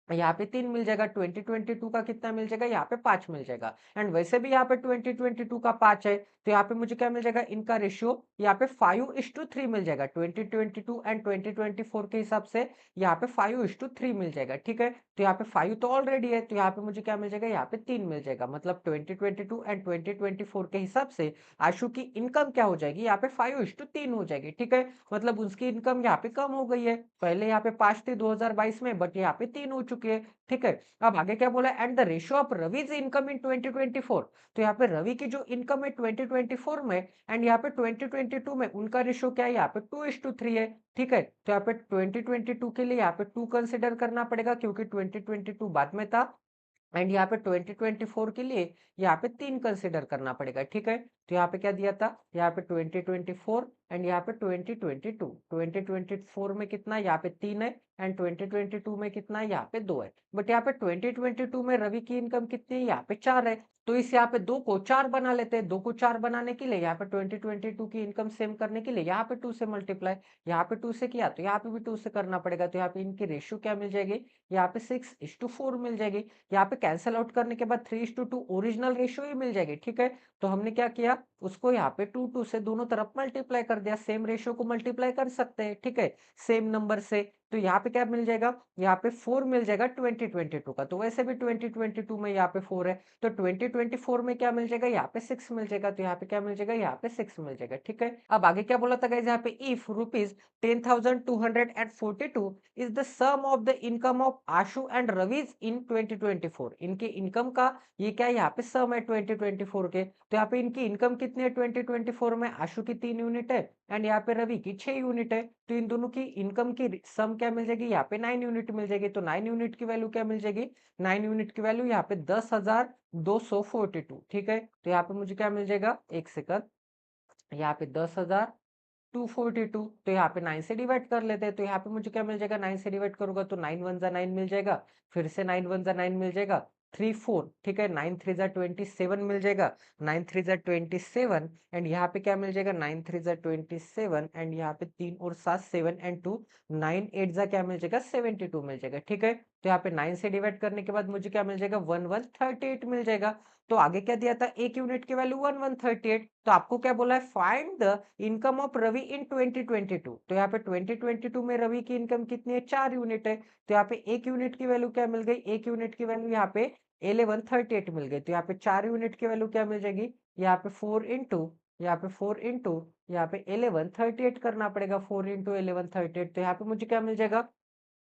यहाँ पे 3 मिल जाएगा, 2022 का कितना मिल जाएगा, यहाँ पे 5 मिल जाएगा। एंड वैसे भी यहाँ पे 2022 का 5 है, तो यहाँ पे मुझे क्या मिल जाएगा, इनका रेशियो यहाँ पे 5:3 मिल जाएगा। 2022 एंड 2024 के हिसाब से यहाँ पे 5:3 मिल जाएगा। ठीक है, तो यहाँ पे 5 तो ऑलरेडी है, तो यहाँ पे मुझे क्या मिल जाएगा, यहाँ पे 3 मिल जाएगा। मतलब 2022 एंड 2024 के हिसाब से आशु की इनकम क्या हो जाएगी, यहाँ पे 5:3 हो जाएगी। ठीक है, मतलब उसकी इनकम यहाँ पे कम हो गई है, पहले यहाँ पे 5 थी 2022 में, बट यहाँ पे 3 हो चुकी है। ठीक है, अब आगे क्या बोला, and the ratio of Ravi's income in 2024। तो यहाँ पे रवि की जो इनकम है 2024 में एंड यहाँ पे 2022 में उनका रेशियो क्या है, यहाँ पे 2:3 है। ठीक है, तो यहाँ पे 2022 के लिए यहाँ पे 2 कंसिडर करना पड़ेगा क्योंकि 2022 बाद में था, एंड यहाँ पे 2024 के लिए यहाँ पे 3 कंसिडर करना पड़ेगा। ठीक है, तो यहाँ पे क्या दिया था, यहाँ पे 2024 एंड यहाँ पे 2022। 2024 में कितना, यहाँ पे 3 है, एंड 2022 में कितना है, यहाँ पे 2 है। बट यहाँ पे 2022 में रवि की इनकम कितनी है, यहाँ पे 4 है, तो इस यहाँ पे 2 को 4 बना लेते हैं। 2 को 4 बनाने के लिए यहाँ पे 2022 की इनकम सेम करने के लिए यहाँ पे 2 से मल्टीप्लाई, यहाँ पे 2 से किया तो यहाँ पे भी 2 से करना पड़ेगा। तो यहाँ पे इनकी रेशियो क्या मिल जाएगी, यहाँ पे 6:4 मिल जाएगी। यहाँ पे कैंसिल आउट करने के बाद 3:2 ओरिजिनल रेशियो ही मिल जाएगी। ठीक है, तो हमने क्या किया, उसको यहाँ पे 2 से दोनों तरफ मल्टीप्लाई कर दिया, सेम रेशियो को मल्टीप्लाई कर सकते हैं। ठीक है, सेम नंबर से, तो यहाँ पे क्या मिल जाएगा, यहाँ पे 4 मिल जाएगा 2022 का, तो वैसे भी 2022 में यहाँ पे 4 है, तो 2024 में क्या मिल जाएगा, यहाँ पे 6 मिल जाएगा, तो यहाँ पे क्या मिल जाएगा, यहाँ पे 6 मिल जाएगा। ठीक है, अब आगे क्या बोला था गाइस, यहाँ पे if rupees 10,242 is the sum of the income of Ashu and Ravi's in 2024। इनके इनकम का ये क्या है, यहाँ पे सम है 2024 के, तो यहाँ पे इनकी इनकम कितनी है 2024 में, आशु की 3 यूनिट है एंड यहाँ पे रवि की 6 यूनिट है, तो इन दोनों की इनकम की सम क्या मिल जाएगी, यहाँ पे 9 यूनिट मिल जाएगी। तो 9 यूनिट की वैल्यू क्या मिल जाएगी, 9 यूनिट की वैल्यू यहाँ पे 10,242। ठीक है, तो यहाँ पे मुझे क्या मिल जाएगा, एक सेकंड, यहाँ पे 10,242, तो यहाँ पे 9 से डिवाइड कर लेते हैं, तो यहाँ पे मुझे क्या मिल जाएगा, 9 से डिवाइड करूंगा तो 9 1 जा 9 मिल जाएगा, फिर से 9 1 जा 9 मिल जाएगा, 3 4। ठीक है, 9 3 जा 27 मिल जाएगा, 9 3 जा 27, एंड यहाँ पे क्या मिल जाएगा, 9 3 जा 27, एंड यहाँ पे 3 और 7 7 एंड 2, 9 8 जा क्या मिल जाएगा, 72 मिल जाएगा। ठीक है, तो यहाँ पे 9 से डिवाइड करने के बाद मुझे क्या मिल जाएगा, 1138 मिल जाएगा। तो आगे क्या दिया था, एक यूनिट की वैल्यू 1138, तो आपको क्या बोला है, find the income of Ravi in 2022। तो यहाँ पे 2022 में रवि की इनकम कितनी है, 4 यूनिट है, तो यहाँ पे एक यूनिट की वैल्यू क्या मिल गई, एक यूनिट की वैल्यू यहाँ पे 1138 मिल गई, तो यहाँ पे 4 यूनिट की वैल्यू क्या मिल जाएगी, यहाँ पे 4 इंटू, यहाँ पे 4 इंटू, यहाँ पे 1138 करना पड़ेगा, 4 इंटू 1138, तो यहाँ पे मुझे क्या मिल जाएगा,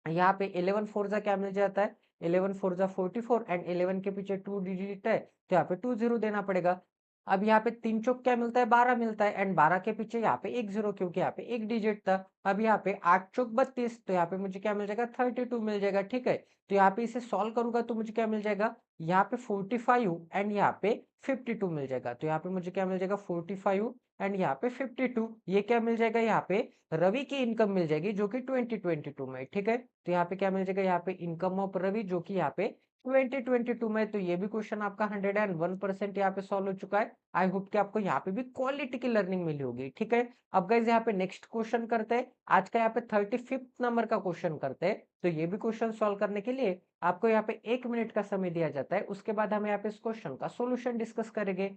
यहाँ पे 11 फोर जा क्या मिल जाता है, 11 फोर जा 44, एंड 11 के पीछे 2 डिजिट है, तो यहाँ पे 2 0 देना पड़ेगा। अब यहाँ पे 3 चौक क्या मिलता है, 12 मिलता है, एंड 12 के पीछे यहाँ पे 1 0 क्योंकि यहाँ पे एक डिजिट था। अब यहाँ पे 8 चौक 32, तो यहाँ पे मुझे क्या मिल जाएगा, 32 मिल जाएगा। ठीक है, तो यहाँ पे इसे सॉल्व करूंगा तो मुझे क्या मिल जाएगा, यहाँ पे 45 एंड यहाँ पे 52 मिल जाएगा, तो यहाँ पे मुझे क्या मिल जाएगा, 45 एंड यहाँ पे 52, ये क्या मिल जाएगा, यहाँ पे रवि की इनकम मिल जाएगी जो कि 2022 में। ठीक है, तो यहाँ पे क्या मिल जाएगा, यहाँ पे इनकम ऑफ रवि जो कि यहाँ पे 2022 में। तो ये भी क्वेश्चन आपका 101% यहाँ पे सॉल्व हो चुका है। आई होप कि आपको यहाँ पे भी क्वालिटी की लर्निंग मिली होगी। ठीक है, अब गाइज यहाँ पे नेक्स्ट क्वेश्चन करते हैं, आज का यहाँ पे 35th नंबर का क्वेश्चन करते हैं। तो ये भी क्वेश्चन सॉल्व करने के लिए आपको यहाँ पे 1 मिनट का समय दिया जाता है, उसके बाद हम यहाँ पे इस क्वेश्चन का सोल्यूशन डिस्कस करेंगे।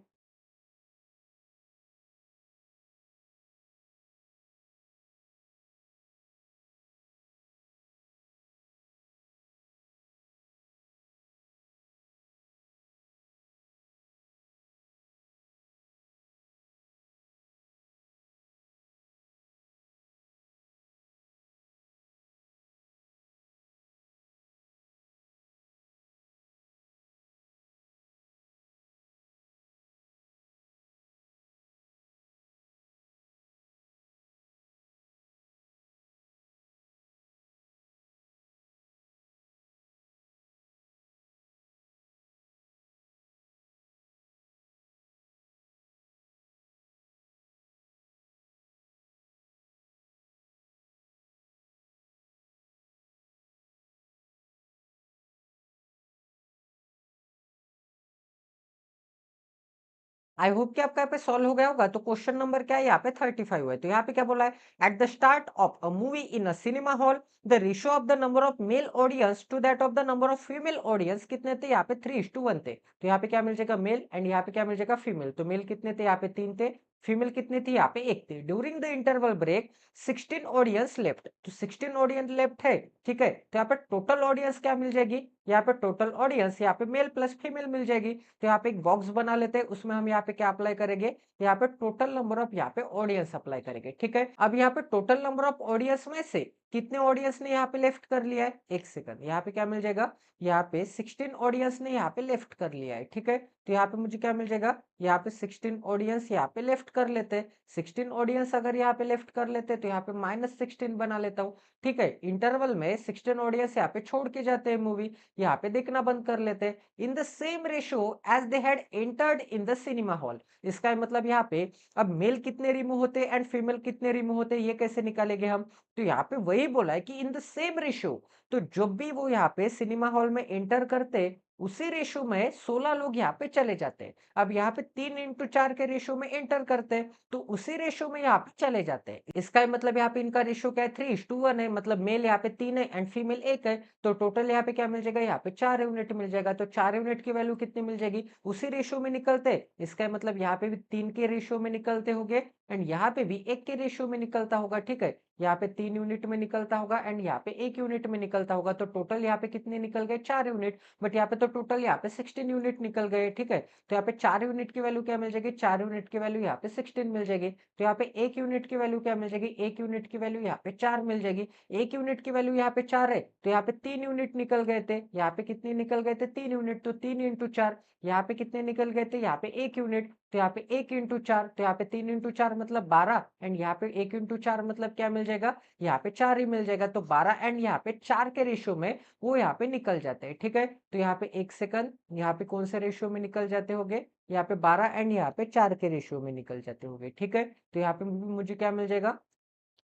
आई होप कि आपका यहाँ पे सॉल्व हो गया होगा। तो क्वेश्चन नंबर क्या है यहाँ पे 35 है। तो यहाँ पे क्या बोला है, at the start of a movie in a cinema hall the ratio of the number of male audience to that of the number of female audience कितने थे, यहाँ पे 3:1 थे। तो यहाँ पे क्या मिल जाएगा, मेल, एंड यहाँ पे क्या मिल जाएगा, फीमेल। तो मेल कितने थे, यहाँ पे 3 थे, फीमेल कितनी थी, यहाँ पे 1 थे। During the interval break 16 audience left, तो 16 ऑडियंस लेफ्ट है, ठीक है। तो यहाँ पे टोटल ऑडियंस क्या मिल जाएगी, यहाँ पे टोटल ऑडियंस यहाँ पे मेल प्लस फीमेल मिल जाएगी। तो यहाँ पे एक बॉक्स बना लेते हैं, उसमें हम यहाँ पे क्या अप्लाई करेंगे, यहाँ पे टोटल नंबर ऑफ यहाँ पे ऑडियंस अप्लाई करेंगे, ठीक है। अब यहाँ पे टोटल नंबर ऑफ ऑडियंस में से कितने ऑडियंस ने यहाँ पे लेफ्ट कर लिया है, एक सेकंड, यहाँ पे क्या मिल जाएगा, यहाँ पे 16 ऑडियंस ने यहाँ पे लेफ्ट कर लिया है, ठीक है। तो यहाँ पे मुझे क्या मिल जाएगा, यहाँ पे 16 ऑडियंस यहाँ पे लेफ्ट कर लेते हैं। 16 ऑडियंस अगर यहाँ पे लेफ्ट कर लेते हैं तो यहाँ पे -16 बना लेता हूँ, ठीक है। इंटरवल में 16 ऑडियंस यहाँ पे छोड़ के जाते हैं मूवी, यहाँ पे देखना बंद कर लेते हैं। In the same ratio as they had entered in the cinema hall, इसका मतलब यहाँ पे अब मेल कितने रिमूव होते एंड फीमेल कितने रिमूव होते, ये कैसे निकालेंगे हम। तो यहाँ पे वही बोला है कि इन द सेम रेशियो, तो जब भी वो यहाँ पे सिनेमा हॉल में एंटर करते उसी रेशियो में 16 लोग यहाँ पे चले जाते हैं। अब यहाँ पे 3:4 के रेशियो में एंटर करते हैं, तो उसी रेशियो में यहाँ पे चले जाते हैं। इसका मतलब यहाँ पे इनका रेशियो क्या है, 3:1 है, मतलब मेल यहाँ पे 3 है एंड फीमेल 1 है। तो टोटल यहाँ पे क्या मिल जाएगा, यहाँ पे 4 यूनिट मिल जाएगा। तो 4 यूनिट की वैल्यू कितनी मिल जाएगी, उसी रेशियो में निकलते, इसका मतलब यहाँ पे भी 3 के रेशियो में निकलते होंगे एंड यहाँ पे भी 1 के रेशियो में निकलता होगा, ठीक है। यहाँ पे 3 यूनिट में निकलता होगा एंड यहाँ पे 1 यूनिट में निकलता होगा। तो टोटल यहाँ पे कितने निकल गए, 4 यूनिट, बट यहाँ पे तो टोटल यहाँ पे 16 यूनिट निकल गए, ठीक है। तो यहाँ पे 4 यूनिट की वैल्यू क्या मिल जाएगी, 4 यूनिट की वैल्यू यहाँ पे 16 मिल जाएगी। तो यहाँ पे 1 यूनिट की वैल्यू क्या मिल जाएगी, 1 यूनिट की वैल्यू यहाँ पे 4 मिल जाएगी। 1 यूनिट की वैल्यू यहाँ पे 4 है, तो यहाँ पे 3 यूनिट निकल गए थे। यहाँ पे कितने निकल गए थे, 3 यूनिट, तो 3 इंटू 4। यहाँ पे कितने निकल गए थे, यहाँ पे 1 यूनिट, तो यहाँ पे 1 इंटू 4, तो यहाँ पे 3 इंटू 4 मतलब 12 एंड यहाँ पे 1 इंटू 4 मतलब क्या मिल जाएगा, यहाँ पे 4 ही मिल जाएगा। तो 12 एंड यहाँ पे 4 के रेशियो में वो यहाँ पे निकल जाते हैं, ठीक है। तो यहाँ पे 1 सेकंड, यहाँ पे कौन से रेशियो में निकल जाते होंगे, यहाँ पे 12 एंड यहाँ पे 4 के रेशियो में निकल जाते होंगे, ठीक है। तो यहाँ पे मुझे क्या मिल जाएगा,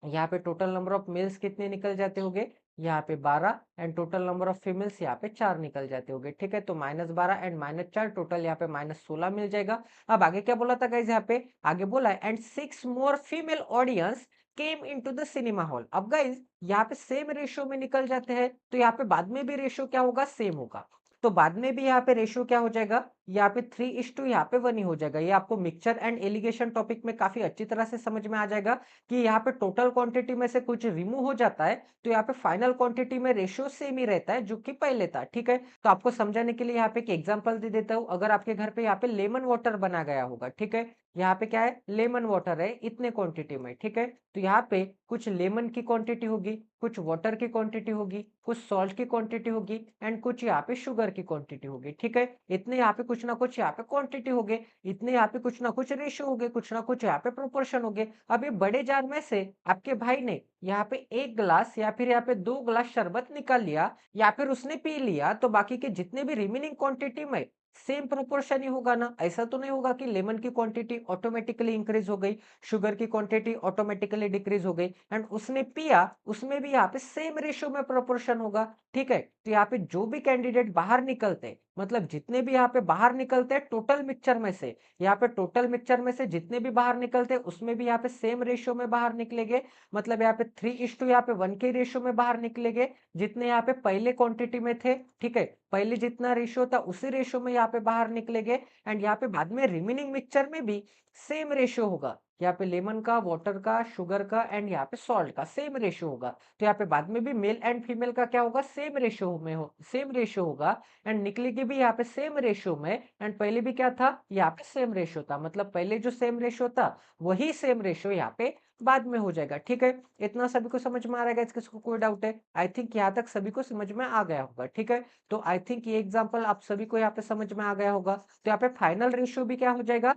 यहाँ पे टोटल नंबर ऑफ मेल्स कितने निकल जाते होंगे, यहाँ पे 12 and total number of females यहाँ पे 4 निकल जाते होंगे, ठीक है। तो -12 एंड -4 टोटल यहाँ पे -16 मिल जाएगा। अब आगे क्या बोला था गाइस, यहाँ पे आगे बोला है and 6 more female audience came into the cinema hall. अब गाइस यहाँ पे सेम रेशियो में निकल जाते हैं, तो यहाँ पे बाद में भी रेशियो क्या होगा, सेम होगा। तो बाद में भी यहाँ पे रेशियो क्या हो जाएगा, यहाँ पे 3:1 यहाँ पे 1 ही हो जाएगा। ये आपको मिक्सचर एंड एलिगेशन टॉपिक में काफी अच्छी तरह से समझ में आ जाएगा कि यहाँ पे टोटल क्वांटिटी में से कुछ रिमूव हो जाता है, तो यहाँ पे फाइनल क्वांटिटी में रेशियो सेम ही रहता है जो कि पहले था, ठीक है। तो आपको समझाने के लिए यहाँ पे एक एग्जांपल दे देता हूँ। अगर आपके घर पे यहाँ पे लेमन वाटर बना गया होगा, ठीक है, यहाँ पे क्या है, लेमन वाटर है इतने क्वांटिटी में, ठीक है। तो यहाँ पे कुछ लेमन की क्वांटिटी होगी, कुछ वाटर की क्वांटिटी होगी, कुछ सॉल्ट की क्वांटिटी होगी एंड कुछ यहाँ पे शुगर की क्वांटिटी होगी, ठीक है। इतने यहाँ पे कुछ ना कुछ यहाँ पे क्वांटिटी होगी, इतने यहाँ पे कुछ ना कुछ रेशियो हो गए, कुछ ना कुछ यहाँ पे प्रोपोर्शन हो गए। अब ये बड़े जार में से आपके भाई ने यहाँ पे 1 ग्लास या फिर यहाँ पे 2 ग्लास शरबत निकाल लिया या फिर उसने पी लिया, तो बाकी के जितने भी रिमेनिंग क्वांटिटी में सेम प्रोपोर्शन ही होगा ना। ऐसा तो नहीं होगा कि लेमन की क्वांटिटी ऑटोमेटिकली इंक्रीज हो गई, शुगर की क्वांटिटी ऑटोमेटिकली डिक्रीज हो गई एंड उसने पिया, उसमें भी यहाँ पे सेम रेशियो में प्रोपोर्शन होगा, ठीक है। तो यहाँ पे जो भी कैंडिडेट बाहर निकलते, मतलब जितने भी यहाँ पे बाहर निकलते हैं टोटल मिक्सचर में से, यहाँ पे टोटल मिक्सचर में से जितने भी बाहर निकलते हैं उसमें भी यहाँ पे सेम रेशियो में बाहर निकलेंगे, मतलब यहाँ पे 3:1 यहाँ पे 1 के रेशियो में बाहर निकलेंगे, जितने यहाँ पे पहले क्वांटिटी में थे, ठीक है। पहले जितना रेशियो था उसी रेशियो में यहाँ पे बाहर निकलेंगे एंड यहाँ पे बाद में रिमेनिंग मिक्सचर में भी सेम रेशियो होगा। यहाँ पे लेमन का, वाटर का, शुगर का एंड यहाँ पे सॉल्ट का सेम रेशियो होगा। तो यहाँ पे बाद में भी मेल एंड फीमेल का क्या होगा, सेम रेशियो में हो, सेम रेशियो होगा एंड निकलेगी भी यहाँ पे सेम रेशियो में एंड पहले भी क्या था, यहाँ पे सेम रेशियो था, मतलब पहले जो सेम रेशियो था वही सेम रेशियो यहाँ पे बाद में हो जाएगा, ठीक है। इतना सभी को समझ में आ रहा है, किसको कोई डाउट है, आई थिंक यहाँ तक सभी को समझ में आ गया होगा, ठीक है। तो आई थिंक ये एग्जांपल आप सभी को यहाँ पे समझ में आ गया होगा। तो यहाँ पे फाइनल रेशियो भी क्या हो जाएगा,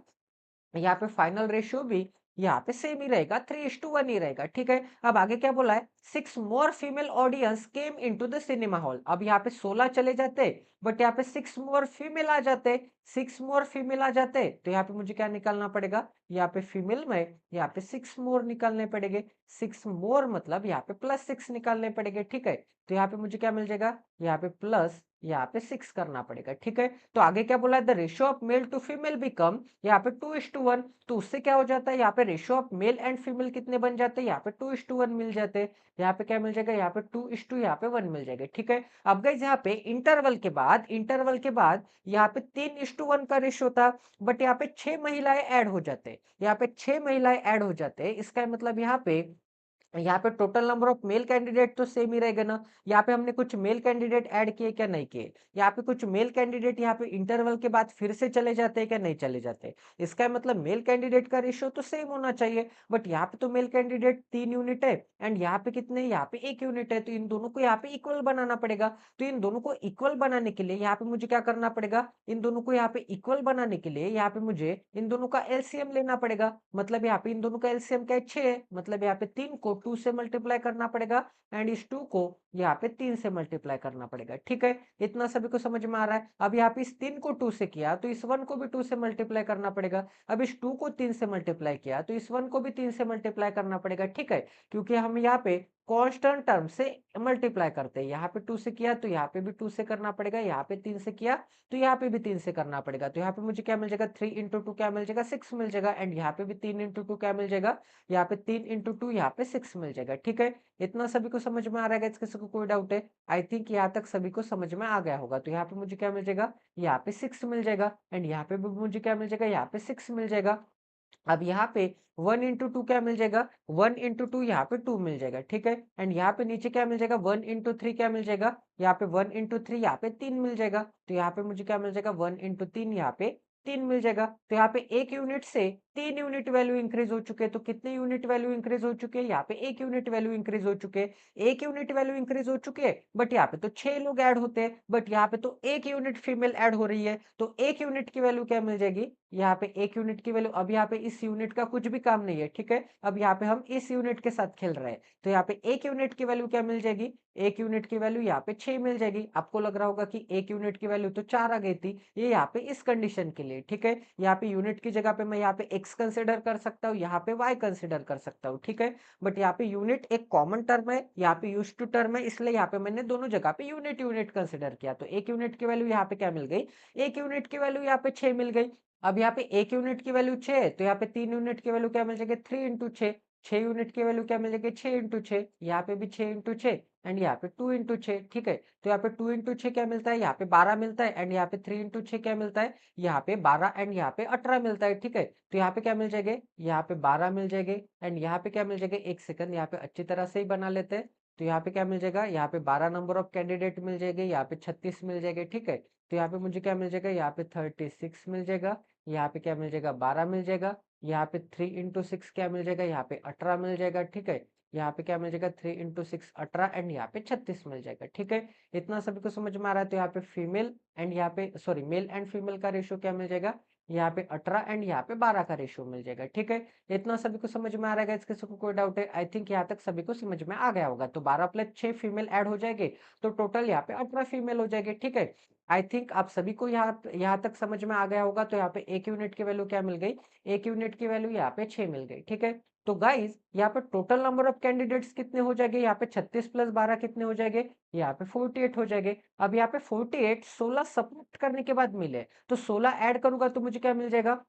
यहाँ पे फाइनल रेशियो भी यहाँ पे सेम ही रहेगा, 3:1 ही रहेगा, ठीक है। अब आगे क्या बोला है, 6 मोर female audience came into the cinema hall. अब यहाँ पे 16 चले जाते, बट यहाँ पे 6 मोर फीमेल आ जाते, 6 मोर फीमेल आ जाते, तो यहाँ पे मुझे क्या निकालना पड़ेगा, यहाँ पे फीमेल में यहाँ पे 6 मोर निकालने पड़ेंगे। 6 मोर मतलब यहाँ पे +6 निकालने पड़ेंगे, ठीक है। तो यहाँ पे मुझे क्या मिल जाएगा, यहाँ पे प्लस यहाँ पे 6 करना पड़ेगा, ठीक है। तो आगे क्या बोला है, the ratio of male to female become, यहाँ पे 2:1। तो उससे क्या हो जाता है, यहाँ पे ratio of male and female कितने बन जाते हैं, यहाँ पे 2:1 मिल जाते हैं। यहाँ पे क्या मिल जाएगा, यहाँ पे 2:1 यहाँ पे 1 मिल जाएगा, ठीक है। अब गाइस यहाँ पे इंटरवल के बाद यहाँ पे 3:1 का रेशियो था, बट यहाँ पे 6 महिलाएं ऐड हो जाते हैं। यहाँ पे 6 महिलाएं ऐड हो जाते हैं, इसका मतलब यहाँ पे total number of male candidate तो सेम ही रहेगा ना। यहाँ पे हमने कुछ मेल कैंडिडेट ऐड किए क्या, नहीं किए। यहाँ पे कुछ मेल कैंडिडेट यहाँ पे इंटरवल के बाद फिर से चले जाते हैं क्या, नहीं चले जाते। इसका मतलब मेल कैंडिडेट का रेशियो तो सेम होना चाहिए, बट यहाँ पे तो मेल कैंडिडेट 3 यूनिट है एंड यहाँ पे कितने, यहाँ पे 1 यूनिट है। तो इन दोनों को यहाँ पे इक्वल बनाना पड़ेगा। तो इन दोनों को इक्वल बनाने के लिए यहाँ पे मुझे क्या करना पड़ेगा, इन दोनों को यहाँ पे इक्वल बनाने के लिए यहाँ पे मुझे इन दोनों का एलसीएम लेना पड़ेगा। मतलब यहाँ पे इन दोनों का एलसीएम क्या है, 6 है। मतलब यहाँ पे 3 को 2 से मल्टीप्लाई करना पड़ेगा एंड इस 2 को यहाँ पे 3 से मल्टीप्लाई करना पड़ेगा, ठीक है। इतना सभी को समझ में आ रहा है। अब यहाँ पे इस 3 को 2 से किया तो इस 1 को भी 2 से मल्टीप्लाई करना पड़ेगा। अब इस 2 को 3 से मल्टीप्लाई किया तो इस 1 को भी 3 से मल्टीप्लाई करना पड़ेगा, ठीक है। क्योंकि हम यहाँ पे कांस्टेंट टर्म से मल्टीप्लाई करते हैं। यहाँ पे 2 से किया तो यहाँ पे भी 2 से करना पड़ेगा, यहाँ पे 3 से किया तो यहाँ पे भी 3 से करना पड़ेगा। तो यहाँ पे मुझे क्या मिल जाएगा, 3 इंटू 2 क्या मिल जाएगा, 6 मिल जाएगा एंड यहाँ पे भी 3 इंटू 2 क्या मिल जाएगा, यहाँ पे 3 इंटू 2 यहाँ पे 6 मिल जाएगा, ठीक है। इतना सभी को समझ में आ रहा है, किसी को कोई डाउट है? आई थिंक यहाँ तक सभी को समझ में आ गया होगा। तो यहाँ पे मुझे क्या मिल जाएगा, यहाँ पे 6 मिल जाएगा एंड यहाँ पे भी मुझे क्या मिल जाएगा, यहाँ पे 6 मिल जाएगा। अब यहाँ पे 1 इंटू 2 क्या मिल जाएगा, 1 इंटू 2 यहाँ पे 2 मिल जाएगा, ठीक है। एंड यहाँ पे नीचे क्या मिल जाएगा, 1 इंटू 3 क्या मिल जाएगा, यहाँ पे 1 इंटू 3 यहाँ पे 3 मिल जाएगा। तो यहाँ पे मुझे क्या मिल जाएगा, 1 इंटू 3 यहाँ पे 3 मिल जाएगा। तो यहाँ पे 1 यूनिट से 3 यूनिट वैल्यू इंक्रीज हो चुके हैं। तो कितने यूनिट वैल्यू इंक्रीज हो चुके हैं, यहाँ पे 1 यूनिट वैल्यू इंक्रीज हो चुके हैं। 1 यूनिट वैल्यू इंक्रीज हो चुके हैं, बट यहाँ पे तो 6 लोग ऐड होते हैं, बट यहाँ पे तो 1 यूनिट फीमेल ऐड हो रही है। तो 1 यूनिट की वैल्यू क्या मिल जाएगी, यहाँ पे 1 यूनिट की वैल्यू। अब यहाँ पे इस यूनिट का कुछ भी काम नहीं है, ठीक है। अब यहाँ पे हम इस यूनिट के साथ खेल रहे हैं। तो यहाँ पे 1 यूनिट की वैल्यू क्या मिल जाएगी, 1 यूनिट की वैल्यू यहाँ पे 6 मिल जाएगी। आपको लग रहा होगा कि 1 यूनिट की वैल्यू तो 4 आ गई थी, ये यहाँ पे इस कंडीशन के लिए, ठीक है। यहाँ पे यूनिट की जगह पे मैं यहाँ पे x कंसिडर कर सकता हूँ, यहाँ पे y कंसिडर कर सकता हूँ, ठीक है। बट यहाँ पे यूनिट एक कॉमन टर्म है, यहाँ पे यूज टू टर्म है, इसलिए यहाँ पे मैंने दोनों जगह पे यूनिट यूनिट कंसिडर किया। तो 1 यूनिट की वैल्यू यहाँ पे क्या मिल गई, 1 यूनिट की वैल्यू यहाँ पे 6 मिल गई। अब यहाँ पे 1 यूनिट की वैल्यू 6 है, तो यहाँ पे 3 यूनिट की वैल्यू क्या मिल जाएगी, 3 इंटू 6। 6 यूनिट की वैल्यू क्या मिल जाएगी, 6 इंटू 6। यहाँ पे भी 6 इंटू 6 एंड यहाँ पे 2 इंटू 6, ठीक है। तो यहाँ पे 2 इंटू 6 क्या मिलता है, यहाँ पे 12 मिलता है एंड यहाँ पे 3 इंटू 6 क्या मिलता है, यहाँ पे 12 एंड यहाँ पे 18 मिलता है, ठीक है। तो यहाँ पे क्या मिल जाएंगे, यहाँ पे 12 मिल जाएंगे एंड यहाँ पे क्या मिल जाएंगे, एक सेकंड यहाँ पे अच्छी तरह से ही बना लेते हैं। तो यहाँ पे क्या मिल जाएगा, यहाँ पे 12 नंबर ऑफ कैंडिडेट मिल जाएंगे, यहाँ पे 36 मिल जाएंगे, ठीक है। तो यहाँ पे मुझे क्या मिल जाएगा, यहाँ पे 36 मिल जाएगा, यहाँ पे क्या मिल जाएगा, 12 मिल जाएगा, यहाँ पे 3 इंटू 6 क्या मिल जाएगा, यहाँ पे 18 मिल जाएगा, ठीक है। यहाँ पे क्या मिल जाएगा, 3 इंटू 6 18 एंड यहाँ पे 36 मिल जाएगा, ठीक है। इतना सभी को समझ में आ रहा है। तो यहाँ पे फीमेल एंड यहाँ पे सॉरी मेल एंड फीमेल का रेशियो क्या मिल जाएगा, यहाँ पे 18 एंड यहाँ पे 12 का रेशियो मिल जाएगा, ठीक है। इतना सभी को समझ में आ रहा है, किसी को कोई डाउट है? आई थिंक यहाँ तक सभी को समझ में आ गया होगा। तो 12 प्लस 6 फीमेल ऐड हो जाएंगे, तो टोटल यहाँ पे 18 फीमेल हो जाएंगे, ठीक है। आई थिंक आप सभी को यहाँ तक समझ में आ गया होगा। तो यहाँ पे 1 यूनिट की वैल्यू क्या मिल गई, 1 यूनिट की वैल्यू यहाँ पे 6 मिल गई, ठीक है। तो गाइज यहाँ पे टोटल नंबर ऑफ कैंडिडेट्स कितने हो जाएंगे, यहाँ पे 36 प्लस 12 कितने हो जाएंगे, यहाँ पे 48 हो जाएंगे। अब यहाँ पे 48 16 सब्ट्रैक्ट करने के बाद मिले, तो 16 ऐड करूंगा तो मुझे क्या मिल जाएगा,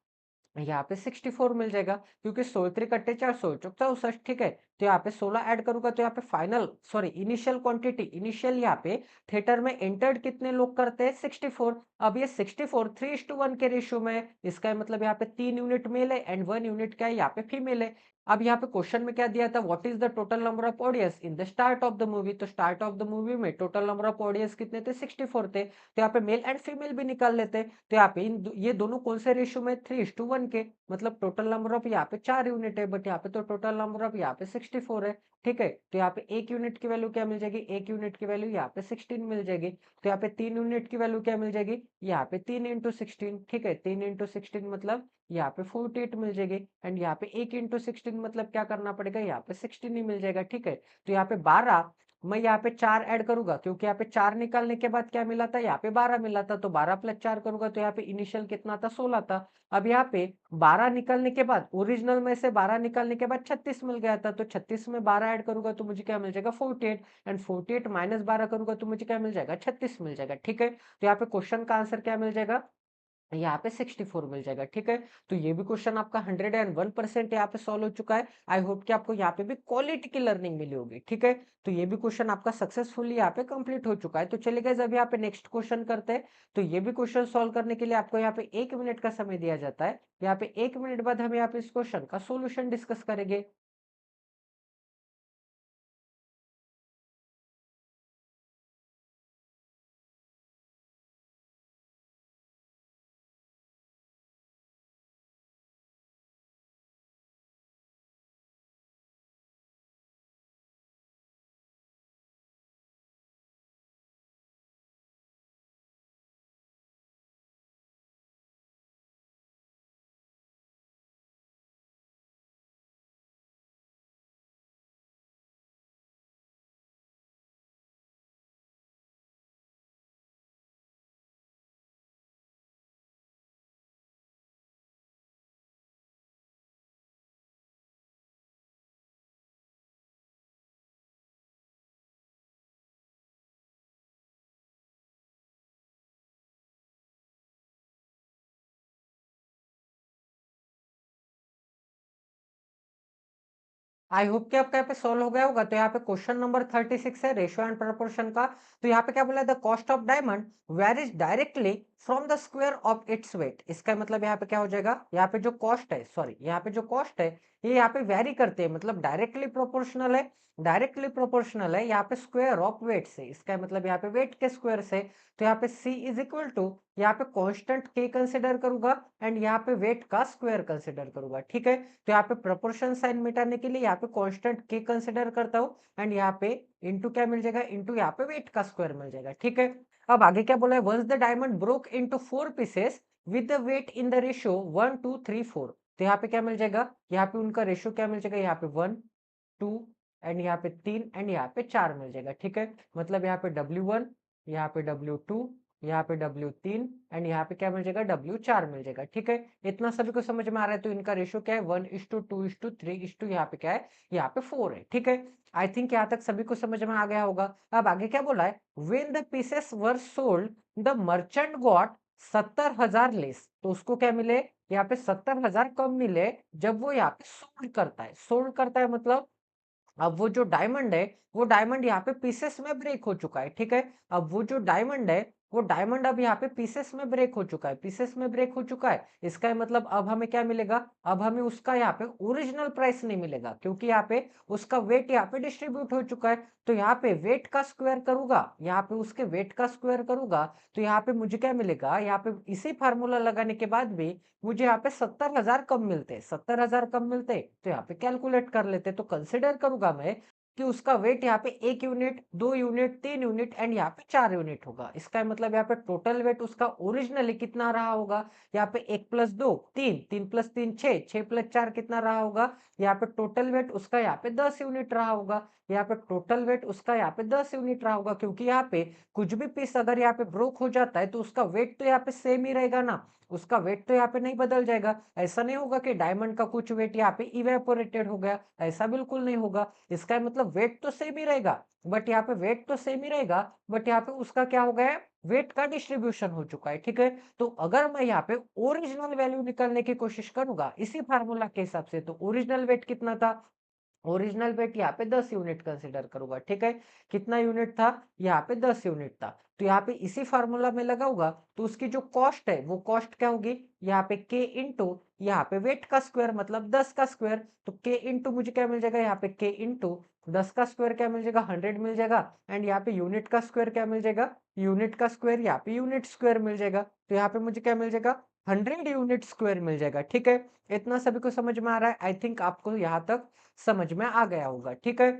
यहाँ पे 64 मिल जाएगा। क्योंकि 16 3 कट्टे 4 16 चौक 64, ठीक है। तो यहाँ पे 16 ऐड करूंगा तो यहाँ पे final sorry initial quantity initial यहाँ पे थिएटर में एंटर्ड कितने लोग करते हैं, 64। अब ये 64 3:1 के रेशियो में है। इसका मतलब यहाँ पे 3 यूनिट मेल है एंड 1 यूनिट क्या है, यहाँ पे फीमेल है। अब यहाँ पे क्वेश्चन में क्या दिया था, what is the total number of audience in the start of the movie. तो स्टार्ट ऑफ द मूवी में टोटल नंबर ऑफ ऑडियंस कितने थे, 64 थे। तो यहाँ पे मेल एंड फीमेल भी निकाल लेते। तो यहाँ पे ये दोनों कौन से रेशियो में, 3:1 के। मतलब टोटल नंबर ऑफ यहाँ पे 4 यूनिट है, बट यहाँ पे तो टोटल नंबर ऑफ यहाँ पे 64 है, ठीक है। तो यहाँ पे 1 यूनिट की वैल्यू क्या मिल जाएगी, 1 यूनिट की वैल्यू यहाँ पे 16 मिल जाएगी। तो यहाँ पे 3 यूनिट की वैल्यू क्या मिल जाएगी, यहाँ पे 3 इंटू 16, ठीक है। 3 इंटू 16 मतलब यहाँ पे 48 मिल जाएगी एंड यहाँ पे 1 इंटू 16 मतलब क्या करना पड़ेगा, यहाँ पे 16 ही मिल जाएगा, ठीक है। तो यहाँ पे 12 मैं यहाँ पे 4 ऐड करूँगा क्योंकि यहाँ पे 4 निकालने के बाद क्या मिला था, यहाँ पे 12 मिला था, तो 12 + 4 करूँगा तो यहाँ पे इनिशियल कितना था, 16 था। अब यहाँ पे 12 निकालने के बाद ओरिजिनल में से 12 निकालने के बाद 36 मिल गया था, तो 36 में 12 ऐड करूँगा तो मुझे क्या मिल जाएगा, 48, एंड 48 माइनस 12 करूँगा तो मुझे क्या मिल जाएगा, 36 मिल जाएगा, ठीक है। तो यहाँ पे क्वेश्चन का आंसर क्या मिल जाएगा, यहाँ पे 64 मिल जाएगा, ठीक है। तो ये भी क्वेश्चन आपका 101% यहाँ पे सॉल्व हो चुका है। आई होप कि आपको यहाँ पे भी क्वालिटी की लर्निंग मिली होगी, ठीक है। तो ये भी क्वेश्चन आपका सक्सेसफुली यहाँ पे कंप्लीट हो चुका है। तो चलिए गाइस, अब यहाँ पे नेक्स्ट क्वेश्चन करते हैं। तो ये भी क्वेश्चन सॉल्व करने के लिए आपको यहाँ पे 1 मिनट का समय दिया जाता है। यहाँ पे 1 मिनट बाद हम यहाँ पे इस क्वेश्चन का सोल्यूशन डिस्कस करेंगे। आई होप कि आपका यहाँ पे सॉल्व हो गया होगा। तो यहाँ पे क्वेश्चन नंबर 36 है रेशियो एंड प्रोपोर्शन का। तो यहाँ पे क्या बोला है, the cost of diamond varies directly from the square of its weight. इसका मतलब यहाँ पे क्या हो जाएगा, यहाँ पे जो कॉस्ट है, सॉरी यहाँ पे जो कॉस्ट है ये यहाँ पे वेरी करते हैं, मतलब डायरेक्टली प्रोपोर्शनल है। डायरेक्टली प्रोपोर्शनल है यहाँ पे स्क्वायर ऑफ वेट से, इसका मतलब यहाँ पे वेट के स्क्वायर से। तो यहाँ पे c इज इक्वल टू, यहाँ पे कांस्टेंट k कंसिडर करूंगा एंड यहाँ पे वेट का स्क्वायर कंसिडर करूंगा, ठीक है। तो यहाँ पे प्रोपोर्शन साइन मिटाने के लिए यहाँ पे कांस्टेंट k कंसिडर करता हूँ एंड यहाँ पे इंटू क्या मिल जाएगा, इंटू यहाँ पे वेट का स्क्वायर मिल जाएगा, ठीक है। अब आगे क्या बोला है, once the diamond broke into 4 pieces with the weight in the ratio 1 2 3 4। तो यहाँ पे क्या मिल जाएगा, यहाँ पे उनका रेशियो क्या मिल जाएगा, यहाँ पे 1 2 एंड यहाँ पे 3 एंड यहाँ पे 4 मिल जाएगा, ठीक है। मतलब यहाँ पे W1, यहाँ पे W2, यहाँ पे W3 एंड यहाँ पे क्या मिल जाएगा, W4 मिल जाएगा, ठीक है। इतना सभी को समझ में आ रहा है। तो इनका रेशियो क्या है, 1:2:3:4 यहाँ पे क्या है, यहाँ पे 4 है, ठीक है। आई थिंक यहाँ तक सभी को समझ में आ गया होगा। अब आगे क्या बोला है, when the pieces were sold the merchant got 70,000 less. तो उसको क्या मिले, यहाँ पे 70,000 कम मिले जब वो यहाँ पे सोल्ड करता है। सोल्ड करता है मतलब अब वो जो डायमंड है, वो डायमंड यहाँ पे पीसेस में ब्रेक हो चुका है, ठीक है। अब वो जो डायमंड है, वो डायमंड अब यहाँ पे पीसेस में ब्रेक हो चुका है, पीसेस में ब्रेक हो चुका है। इसका मतलब अब हमें क्या मिलेगा, अब हमें उसका यहाँ पे ओरिजिनल प्राइस नहीं मिलेगा, क्योंकि यहाँ पे उसका वेट यहाँ पे डिस्ट्रीब्यूट हो चुका है। तो यहाँ पे वेट का स्क्वायर करूंगा, यहाँ पे उसके वेट का स्क्वायर करूंगा, तो यहाँ पे मुझे क्या मिलेगा, यहाँ पे इसी फार्मूला लगाने के बाद भी मुझे यहाँ पे 70,000 कम मिलते, 70,000 कम मिलते। तो यहाँ पे कैलकुलेट कर लेते, तो कंसिडर करूंगा मैं कि उसका वेट यहाँ पे 1 यूनिट, 2 यूनिट, 3 यूनिट एंड यहाँ पे 4 यूनिट होगा। इसका मतलब यहाँ पे टोटल वेट उसका ओरिजिनली कितना रहा होगा, यहाँ पे 1 + 2 3, 3 + 3 6, 6 + 4 कितना रहा होगा, यहाँ पे टोटल वेट उसका यहाँ पे 10 यूनिट रहा होगा। यहाँ पे टोटल वेट उसका यहाँ पे 10 यूनिट रहा होगा, क्योंकि यहाँ पे कुछ भी पीस अगर यहाँ पे ब्रोक हो जाता है तो उसका वेट तो यहाँ पे सेम ही रहेगा ना, उसका वेट तो यहाँ पे नहीं बदल जाएगा। ऐसा नहीं होगा कि डायमंड का कुछ वेट यहाँ पे इवेपोरेटेड हो गया, ऐसा बिल्कुल नहीं होगा। इसका मतलब वेट तो सेम ही रहेगा, बट यहाँ पे वेट तो सेम ही रहेगा, बट यहाँ पे उसका क्या हो गया है, वेट का डिस्ट्रीब्यूशन हो चुका है, ठीक है। तो अगर मैं यहाँ पे ओरिजिनल वैल्यू निकालने की कोशिश करूंगा इसी फार्मूला के हिसाब से, तो ओरिजिनल वेट कितना था, ओरिजिनल वेट यहाँ पे 10 यूनिट कंसिडर करूंगा, ठीक है। कितना यूनिट था, यहाँ पे 10 यूनिट था। तो यहाँ पे इसी फार्मूला में लगाऊंगा तो उसकी जो कॉस्ट है वो कॉस्ट क्या होगी, यहाँ पे k इंटू यहाँ पे वेट का स्क्वायर मतलब 10 का स्क्वायर। तो k इंटू मुझे क्या मिल जाएगा, यहाँ पे k इंटू 10 का स्क्वायर क्या मिल जाएगा, 100 मिल जाएगा एंड यहाँ पे यूनिट का स्क्वायर क्या मिल जाएगा, यूनिट का स्क्वायर यहाँ पे यूनिट स्क्वायर मिल जाएगा। तो यहाँ पे मुझे क्या मिल जाएगा, 100 यूनिट स्क्वायर मिल जाएगा, ठीक है। इतना सभी को समझ में आ रहा है, आई थिंक आपको यहाँ तक समझ में आ गया होगा, ठीक है।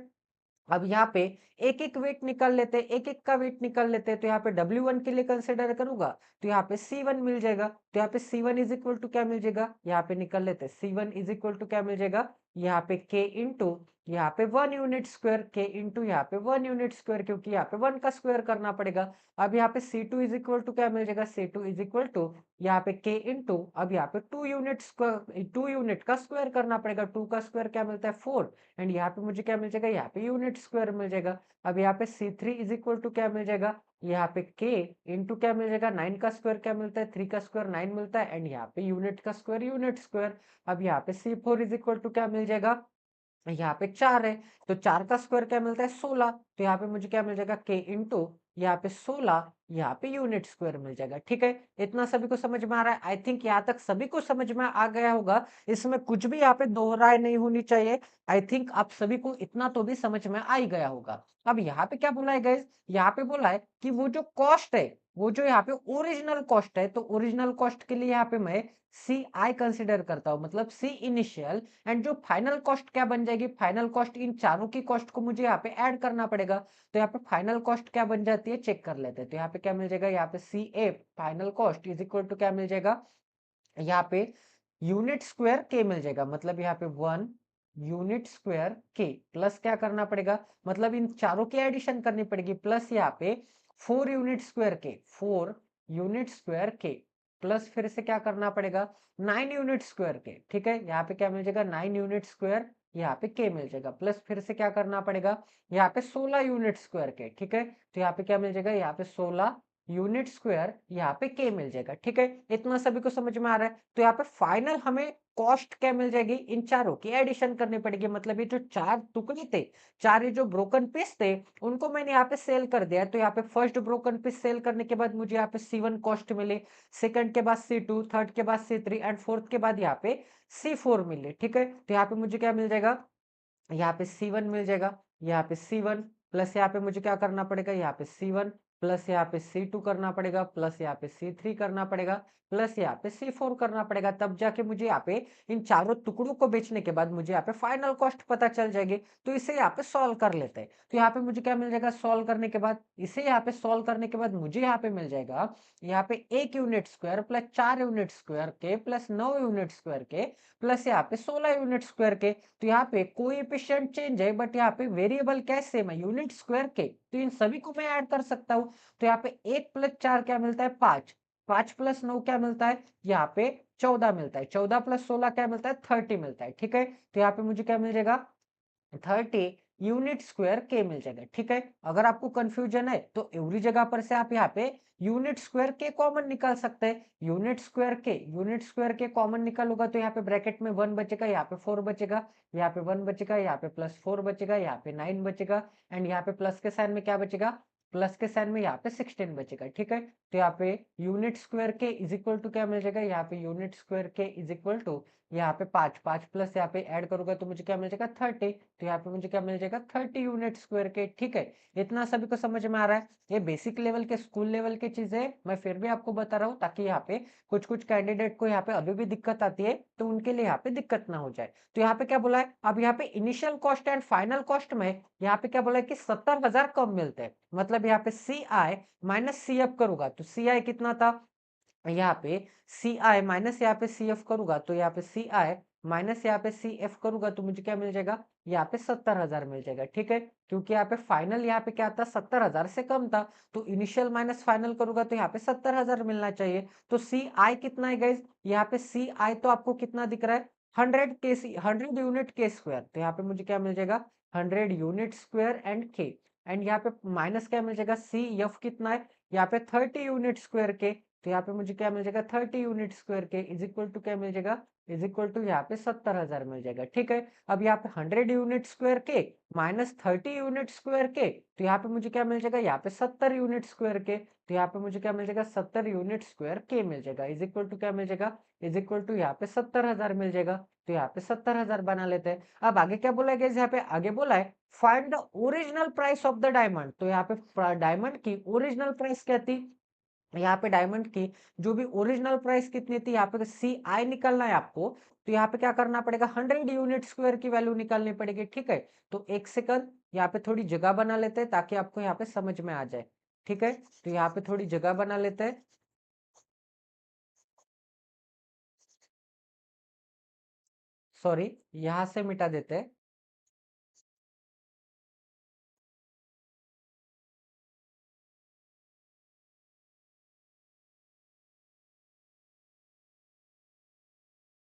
अब यहाँ पे एक एक वेट निकाल लेते हैं, एक एक का वेट निकाल लेते हैं। तो यहाँ पे W1 के लिए कंसिडर करूंगा तो यहाँ पे C1 मिल जाएगा। तो यहाँ पे C1 इज इक्वल टू क्या मिल जाएगा, यहाँ पे निकाल लेते हैं, C1 इज इक्वल टू क्या मिल जाएगा, यहाँ पे k इंटू यहाँ पे 1 यूनिट स्क्वायर, k इंटू यहाँ पे 1 यूनिट स्क्वायर, क्योंकि यहाँ पे 1 का स्क्वायर करना पड़ेगा। अब यहाँ पे C2 इज इक्वल टू क्या मिल जाएगा, C2 इज इक्वल टू यहाँ पे k इंटू अब यहाँ पे 2 यूनिट स्क्वायर, 2 यूनिट का स्क्वायर करना पड़ेगा। 2 का स्क्वायर क्या मिलता है 4, एंड यहाँ पे मुझे क्या मिल जाएगा, यहाँ पे यूनिट स्क्वायर मिल जाएगा। अब यहाँ पे C3 इज इक्वल टू क्या मिल जाएगा, यहाँ पे k इंटू क्या मिल जाएगा, 9 का स्क्वायर क्या मिलता है, 3 का स्क्वायर 9 मिलता है, एंड यहाँ पे यूनिट का स्क्वायर यूनिट स्क्वायर। अब यहाँ पे C4 इज इक्वल टू क्या मिल जाएगा, यहाँ पे 4 है, तो 4 का स्क्वायर क्या मिलता है 16, तो यहाँ पे मुझे क्या मिल जाएगा k इंटू यहाँ पे 16, यहाँ पे यूनिट स्क्वायर मिल जाएगा। ठीक है, इतना सभी को समझ में आ रहा है? आई थिंक यहाँ तक सभी को समझ में आ गया होगा, इसमें कुछ भी यहाँ पे दोहराई नहीं होनी चाहिए। आई थिंक आप सभी को इतना तो भी समझ में आ ही गया होगा। अब यहाँ पे क्या बोला है गाइस, यहाँ पे बोला है कि वो जो कॉस्ट है, वो जो यहाँ पे ओरिजिनल कॉस्ट है, तो ओरिजिनल कॉस्ट के लिए यहाँ पे मैं सी आई कंसिडर करता हूँ, मतलब सी इनिशियल, एंड जो फाइनल कॉस्ट क्या बन जाएगी, फाइनल कॉस्ट, इन चारों की कॉस्ट को मुझे यहाँ पे ऐड करना पड़ेगा। तो यहाँ पे फाइनल कॉस्ट क्या बन जाती है चेक कर लेते हैं। तो यहाँ पे क्या मिल जाएगा, यहाँ पे see a final cost is equal to क्या मिल जाएगा, यहाँ पे यूनिट स्क्वायर के मिल जाएगा, मतलब यहाँ पे 1 यूनिट स्क्वायर के प्लस क्या करना पड़ेगा, मतलब इन चारों की एडिशन करनी पड़ेगी, प्लस यहाँ पे 4 यूनिट स्क्वायर के, 4 यूनिट स्क्वायर के प्लस फिर से क्या करना पड़ेगा 9 यूनिट स्क्वायर के। ठीक है, यहाँ पे क्या मिल जाएगा 9 यूनिट स्क्वायर, यहाँ पे के मिल जाएगा, प्लस फिर से क्या करना पड़ेगा यहाँ पे 16 यूनिट स्क्वायर के। ठीक है, तो यहाँ पे क्या मिल जाएगा, यहाँ पे 16 यूनिट स्क्वायर, यहाँ पे के मिल जाएगा। ठीक है, इतना सभी को समझ में आ रहा है? तो यहाँ पे फाइनल हमें कॉस्ट क्या मिल जाएगी, इन चारों की एडिशन करनी पड़ेगी, मतलब ये जो चार टुकड़े थे, चार ये जो ब्रोकन पीस थे, उनको मैंने यहाँ पे सेल कर दिया। तो यहाँ पे फर्स्ट ब्रोकन पीस सेल करने के बाद मुझे यहाँ पे C1 कॉस्ट मिली, सेकंड के बाद C2, थर्ड के बाद C3 एंड फोर्थ के बाद यहाँ पे C4 मिली। ठीक है, तो यहाँ पे मुझे क्या मिल जाएगा, यहाँ पे C1 मिल जाएगा, यहाँ पे C1 प्लस यहाँ पे मुझे क्या करना पड़ेगा, यहाँ पे C1 प्लस यहाँ पे C2 करना पड़ेगा, प्लस यहाँ पे C3 करना पड़ेगा, प्लस यहाँ पे C4 करना पड़ेगा, तब जाके मुझे यहाँ पे इन चारों टुकड़ों को बेचने के बाद मुझे यहाँ पे फाइनल कॉस्ट पता चल जाएगी। तो इसे यहाँ पे सॉल्व कर लेते हैं। तो यहाँ पे मुझे क्या मिल जाएगा, सॉल्व करने के बाद, इसे यहाँ पे सॉल्व करने के बाद मुझे यहाँ पे मिल जाएगा, यहाँ पे 1 unit square plus 4 unit square के प्लस 9 यूनिट स्क्वायर के प्लस यहाँ पे 16 यूनिट स्क्वायर के। तो यहाँ पे कोएफिशिएंट चेंज है, बट यहाँ पे वेरिएबल क्या सेम है, यूनिट स्क्वायर के, तो इन सभी को मैं ऐड कर सकता हूँ। तो यहाँ पे 1 प्लस 4 क्या मिलता है 5, 5 प्लस 9 क्या मिलता है, यहाँ पे 14 मिलता है, 14 प्लस 16 क्या मिलता है 30 मिलता है। ठीक है, तो यहाँ पे मुझे क्या मिल जाएगा 30 यूनिट स्क्वायर के मिल जाएगा। ठीक है, अगर आपको कंफ्यूजन है तो एवरी जगह पर से आप यहाँ पे यूनिट स्क्वायर के कॉमन निकाल सकते हैं। यूनिट स्क्वायर के कॉमन निकालूंगा तो यहाँ पे ब्रैकेट में 1 बचेगा, यहाँ पे 4 बचेगा, यहाँ पे 1 बचेगा, यहाँ पे प्लस 4 बचेगा, यहाँ पे 9 बचेगा, एंड यहाँ पे प्लस के साइन में क्या बचेगा, प्लस के साइन में यहाँ पे 16 बचेगा। ठीक है, तो यहाँ पे यूनिट स्क्वायर के इज इक्वल टू क्या मिल जाएगा, यहाँ पे यूनिट स्क्वायर के इज इक्वल टू यहाँ पे 5, 5 प्लस यहाँ पे ऐड करूंगा तो मुझे क्या मिल जाएगा 30। तो यहाँ पे मुझे क्या मिल जाएगा 30 यूनिट स्क्वायर के। ठीक है, इतना सभी को समझ में आ रहा है? ये बेसिक लेवल के, स्कूल लेवल की चीजें है, मैं फिर भी आपको बता रहा हूँ ताकि यहाँ पे कुछ कुछ कैंडिडेट को यहाँ पे अभी भी दिक्कत आती है, तो उनके लिए यहाँ पे दिक्कत ना हो जाए। तो यहाँ पे क्या बोला है, अब यहाँ पे initial cost and final cost में यहाँ पे क्या बोला है कि 70,000 कम मिलते हैं, मतलब यहाँ पे सी आई माइनस सी एफ करूंगा तो सी आई कितना था, यहाँ पे सी आई माइनस यहाँ पे सी एफ करूंगा तो यहाँ पे सी आई माइनस यहाँ पे सी एफ करूंगा तो मुझे क्या मिल जाएगा, यहाँ पे 70,000 मिल जाएगा। ठीक है, क्योंकि यहाँ पे फाइनल यहाँ पे क्या था 70,000 से कम था, तो इनिशियल माइनस फाइनल करूंगा तो यहाँ पे 70,000 मिलना चाहिए। तो सी आई कितना है गाइज, यहाँ पे सी आई तो आपको कितना दिख रहा है 100 यूनिट के स्क्वायर, तो यहाँ पे मुझे क्या मिल जाएगा 100 यूनिट स्क्वायर एंड के, एंड यहाँ पे माइनस क्या मिल जाएगा सी एफ कितना है, यहाँ पे 30 यूनिट स्क्वायर के, तो यहाँ पे मुझे क्या मिल जाएगा 30 यूनिट स्क्वायर के इज इक्वल टू क्या मिल जाएगा, इज इक्वल टू यहाँ पे 70,000 मिल जाएगा। ठीक है, अब यहाँ पे 100 यूनिट स्क्वायर के माइनस 30 यूनिट स्क्वायर के, तो यहाँ पे मुझे क्या मिल जाएगा, यहाँ पे 70 यूनिट स्क्वायर के, तो यहाँ पे मुझे क्या मिल जाएगा 70 यूनिट स्क्वायर के मिल जाएगा, इज इक्वल टू क्या मिल जाएगा, इज इक्वल टू यहाँ पे 70,000 मिल जाएगा। तो यहाँ पे 70,000 बना लेते हैं। अब आगे क्या बोला है, यहाँ पे आगे बोला है find the original price of the diamond. तो यहाँ पे डायमंड की ओरिजिनल प्राइस क्या थी, यहाँ पे डायमंड की जो भी ओरिजिनल प्राइस कितनी थी, यहाँ पे सी आई निकालना है आपको, तो यहाँ पे क्या करना पड़ेगा 100 यूनिट स्क्वायर की वैल्यू निकालनी पड़ेगी। ठीक है, तो एक सेकंड यहाँ पे थोड़ी जगह बना लेते हैं ताकि आपको यहाँ पे समझ में आ जाए। ठीक है, तो यहाँ पे थोड़ी जगह बना लेते हैं। सॉरी, यहां से मिटा देते हैं।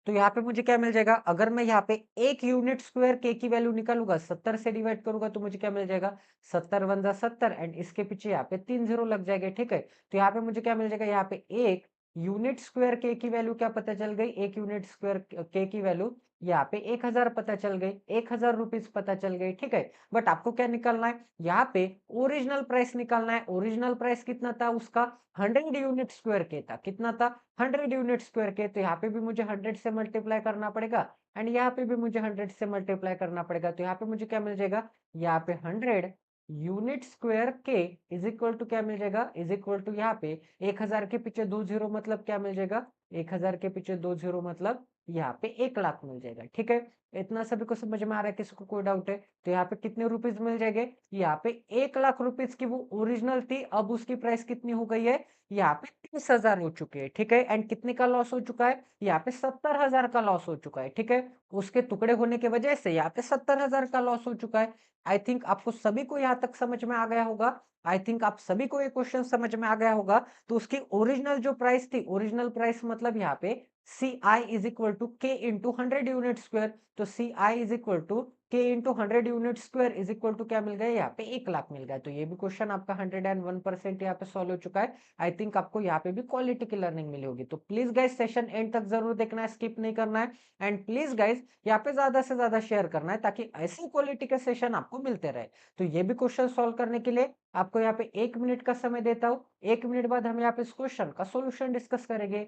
तो यहाँ पे मुझे क्या मिल जाएगा, अगर मैं यहाँ पे 1 यूनिट स्क्वायर के की वैल्यू निकालूंगा, 70 से डिवाइड करूंगा तो मुझे क्या मिल जाएगा, 70 वन जा 70 एंड इसके पीछे यहाँ पे 3 जीरो लग जाएंगे, ठीक है। तो यहाँ पे मुझे क्या मिल जाएगा, यहाँ पे 1 यूनिट स्क्वायर के की वैल्यू क्या पता चल गई, 1 यूनिट स्क्वायर के की वैल्यू यहाँ पे 1000 पता चल गई, 1000 रुपीज पता चल गई, ठीक है। बट आपको क्या निकालना है, यहाँ पे ओरिजिनल प्राइस निकालना है। ओरिजिनल प्राइस कितना था उसका, 100 यूनिट स्क्वायर के था, कितना था, 100 यूनिट स्क्वायर के। तो यहाँ पे भी मुझे 100 से मल्टीप्लाई करना पड़ेगा एंड यहाँ पे भी मुझे 100 से मल्टीप्लाई करना पड़ेगा। तो यहाँ पे मुझे क्या मिल जाएगा, यहाँ पे 100 यूनिट स्क्वायर के इज इक्वल टू क्या मिल जाएगा, इज इक्वल टू यहाँ पे 1000 के पीछे 2 जीरो मतलब क्या मिल जाएगा, 1000 के पीछे 2 जीरो मतलब यहाँ पे 1 लाख मिल जाएगा, ठीक है। इतना सभी को समझ में आ रहा है, किसी को कोई डाउट है? तो यहाँ पे कितने रुपीज मिल जाएंगे, यहाँ पे 1 लाख रुपीज की वो ओरिजिनल थी, अब उसकी प्राइस कितनी हो गई है, यहाँ पे 30,000 हो चुके हैं, ठीक है। एंड कितने का लॉस हो चुका है, यहाँ पे 70,000 का लॉस हो चुका है, ठीक है। उसके टुकड़े होने की वजह से यहाँ पे 70,000 का लॉस हो चुका है। आई थिंक आपको सभी को यहाँ तक समझ में आ गया होगा। आई थिंक आप सभी को ये क्वेश्चन समझ में आ गया होगा। तो उसकी ओरिजिनल जो प्राइस थी, ओरिजिनल प्राइस मतलब यहाँ पे C I is equal to K into 100 unit square. तो C I is equal to K into 100 unit square is equal to क्या मिल गया, यहाँ पे 1 लाख मिल गया। तो ये भी क्वेश्चन आपका 101% यहाँ पे सॉल्व हो चुका है। आई थिंक आपको यहाँ पे भी क्वालिटी की लर्निंग मिली होगी। तो प्लीज गाइज सेशन एंड तक जरूर देखना है, स्किप नहीं करना है। एंड प्लीज गाइज यहाँ पे ज्यादा से ज्यादा शेयर करना है ताकि ऐसी क्वालिटी के सेशन आपको मिलते रहे। तो ये भी क्वेश्चन सॉल्व करने के लिए आपको यहाँ पे 1 मिनट का समय देता हूँ। 1 मिनट बाद हम यहाँ पे इस क्वेश्चन का सोल्यूशन डिस्कस करेंगे।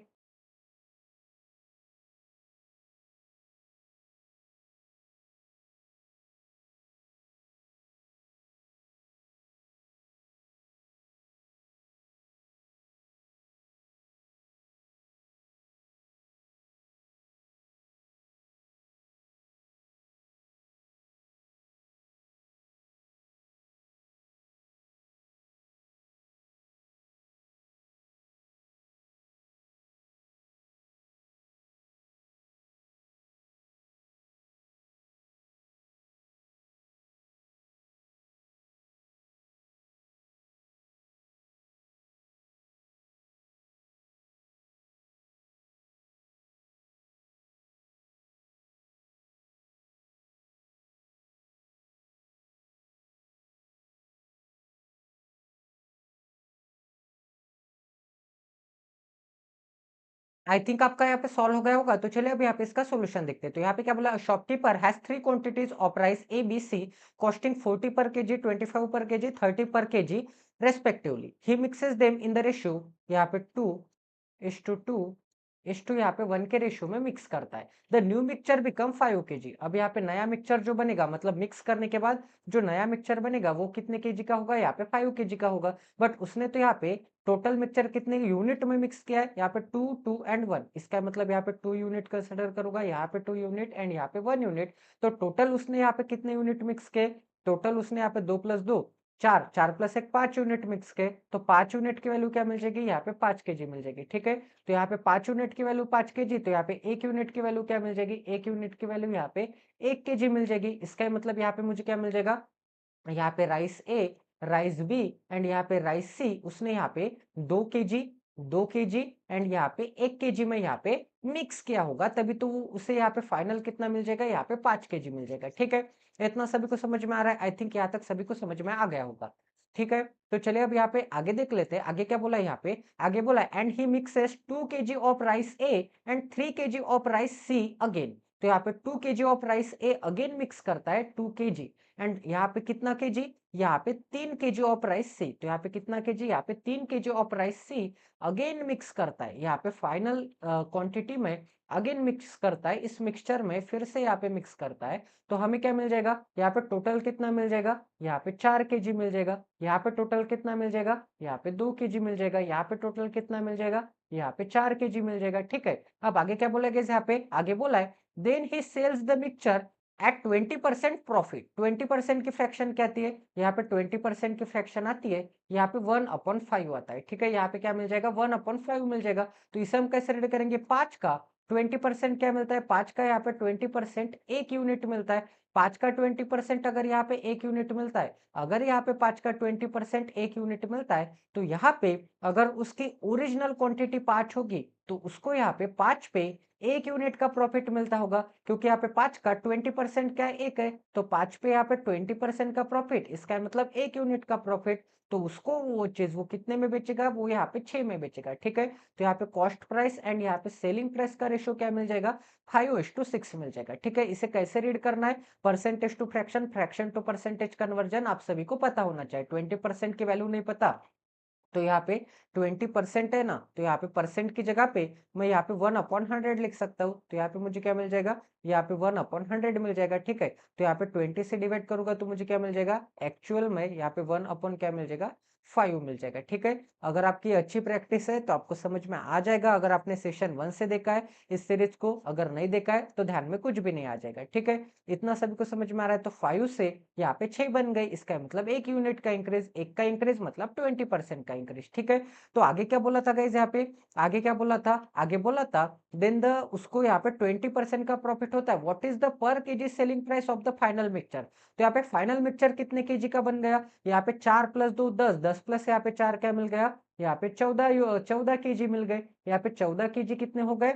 आई थिंक आपका यहाँ पे सॉल्व हो गया होगा। तो चलिए अभी यहाँ पे इसका सॉल्यूशन देखते हैं। तो यहाँ पे क्या बोला, shopkeeper has 3 quantities of rice A B C costing 40 per kg, 25 per kg, 30 per kg respectively. He mixes them in the ratio यहाँ पे 2:2 यहाँ पे 1 के रेशियो में मिक्स करता है। The new mixture become 5 KG. अब यहाँ पे नया मिक्सचर जो बनेगा, मतलब मिक्स करने के बाद जो नया मिक्सचर बनेगा वो कितने केजी का होगा, यहाँ पे 5 केजी का होगा। बट उसने तो यहाँ पे टोटल मिक्सचर कितने यूनिट में मिक्स किया है, यहाँ पे 2 2 एंड 1। इसका मतलब यहाँ पे 2 यूनिट कंसिडर करूंगा, यहाँ पे 2 यूनिट एंड यहाँ पे 1 यूनिट। तो टोटल उसने यहाँ पे कितने यूनिट मिक्स किए, टोटल उसने यहाँ पे 2 + 2 4, 4 + 1 5 यूनिट मिक्स के। तो 5 यूनिट की वैल्यू क्या मिल जाएगी, यहाँ पे 5 केजी मिल जाएगी, ठीक है। तो यहाँ पे 5 यूनिट की वैल्यू 5 केजी, तो यहाँ पे 1 यूनिट की वैल्यू क्या मिल जाएगी, 1 यूनिट की वैल्यू यहाँ पे 1 केजी मिल जाएगी। इसका मतलब यहाँ पे मुझे क्या मिल जाएगा, यहाँ पे rice A, rice B and यहाँ पे राइस सी उसने यहाँ पे 2 केजी, 2 केजी एंड यहाँ पे 1 केजी में यहाँ पे मिक्स किया होगा, तभी तो उसे यहाँ पे फाइनल कितना मिल जाएगा, यहाँ पे 5 केजी मिल जाएगा, ठीक है। इतना सभी को समझ में आ रहा है? आई थिंक यहाँ तक सभी को समझ में आ गया होगा, ठीक है। तो चलिए अब यहाँ पे आगे देख लेते हैं। आगे क्या बोला है यहाँ पे, आगे बोला and he mixes 2 kg of rice A and 3 kg of rice C again. तो यहाँ पे 2 kg of rice A again mix करता है 2 केजी एंड यहाँ पे कितना केजी, यहाँ पे 3 केजी ऑफ राइस सी। तो यहाँ पे कितना केजी, यहाँ पे 3 kg of rice C again mix करता है, यहाँ पे फाइनल क्वांटिटी में अगेन मिक्स करता है, इस मिक्सचर में फिर से यहाँ पे मिक्स करता है। तो हमें क्या मिल जाएगा, यहाँ पे टोटल कितना मिल जाएगा, यहाँ पे 4 केजी मिल जाएगा। यहाँ पे टोटल कितना मिल जाएगा, यहाँ पे 2 केजी मिल जाएगा। यहाँ पे टोटल कितना मिल जाएगा, यहाँ पे 4 केजी मिल जाएगा, ठीक है। अब आगे क्या बोलेगा, यहाँ पे आगे बोला है then he sells the mixture at 20% profit. 20% की फ्रैक्शन क्या आती है, यहाँ पे 20% की फ्रैक्शन आती है, यहाँ पे 1/5 आता है, ठीक है। यहाँ पे क्या मिल जाएगा, 1/5 मिल जाएगा। तो इसे हम कैसे रेडी करेंगे, 5 का 20% क्या मिलता है? 5 का यहाँ पे 20% 1 यूनिट मिलता है। 5 का 20% अगर यहाँ पे 1 यूनिट मिलता है, अगर यहाँ पे 5 का 20% 1 यूनिट मिलता है, तो यहाँ पे अगर उसकी ओरिजिनल क्वांटिटी 5 होगी, तो उसको यहाँ पे 5 पे 1 यूनिट का प्रॉफिट मिलता होगा, क्योंकि यहाँ पे 5 का 20% क्या है? 1 है, तो 5 पे यहाँ पे 20% का प्रॉफिट, इसका मतलब 1 यूनिट का प्रॉफिट। तो उसको वो चीज़ वो कितने में बेचेगा? वो यहाँ पे 6 में बेचेगा, ठीक है? तो यहाँ पे कॉस्ट प्राइस एंड यहाँ पे सेलिंग प्राइस का रेशियो क्या मिल जाएगा? 5:6 मिल जाएगा, ठीक है? इसे कैसे रीड करना है? Percentage to fraction, fraction to percentage conversion आप सभी को पता होना चाहिए। 20% की वैल्यू नहीं पता, तो यहाँ पे 20% है ना, तो यहाँ पे परसेंट की जगह पे मैं यहाँ पे 1/100 लिख सकता हूँ। तो यहाँ पे मुझे क्या मिल जाएगा? यहाँ पे 1/100 मिल जाएगा, ठीक है? तो यहाँ पे 20 से डिवाइड करूंगा तो मुझे क्या मिल जाएगा? एक्चुअल में यहाँ पे 1 क्या मिल जाएगा? 5 मिल जाएगा, ठीक है? अगर आपकी अच्छी प्रैक्टिस है तो आपको समझ में आ जाएगा। अगर आपने सेशन 1 से देखा है इस सीरीज को, अगर नहीं देखा है तो ध्यान में कुछ भी नहीं आ जाएगा, ठीक है? इतना सभी को समझ में आ रहा है? तो 5 से यहाँ पे 6 बन गई, इसका मतलब 1 यूनिट का इंक्रीज, 1 का इंक्रीज मतलब 20% का इंक्रीज, ठीक है? तो आगे क्या बोला था गाइस? यहाँ पे आगे क्या बोला था? आगे बोला था देन द उसको यहाँ पे 20% का प्रॉफिट होता है। व्हाट इज द पर KG selling price of the final mixture? तो यहाँ पे फाइनल मिक्सचर कितने केजी का बन गया? यहाँ पे 4 + 2 10, 10 प्लस यहाँ पे 4 क्या मिल गया? यहाँ पे 14 केजी मिल गए। यहाँ पे 14 केजी कितने हो गए?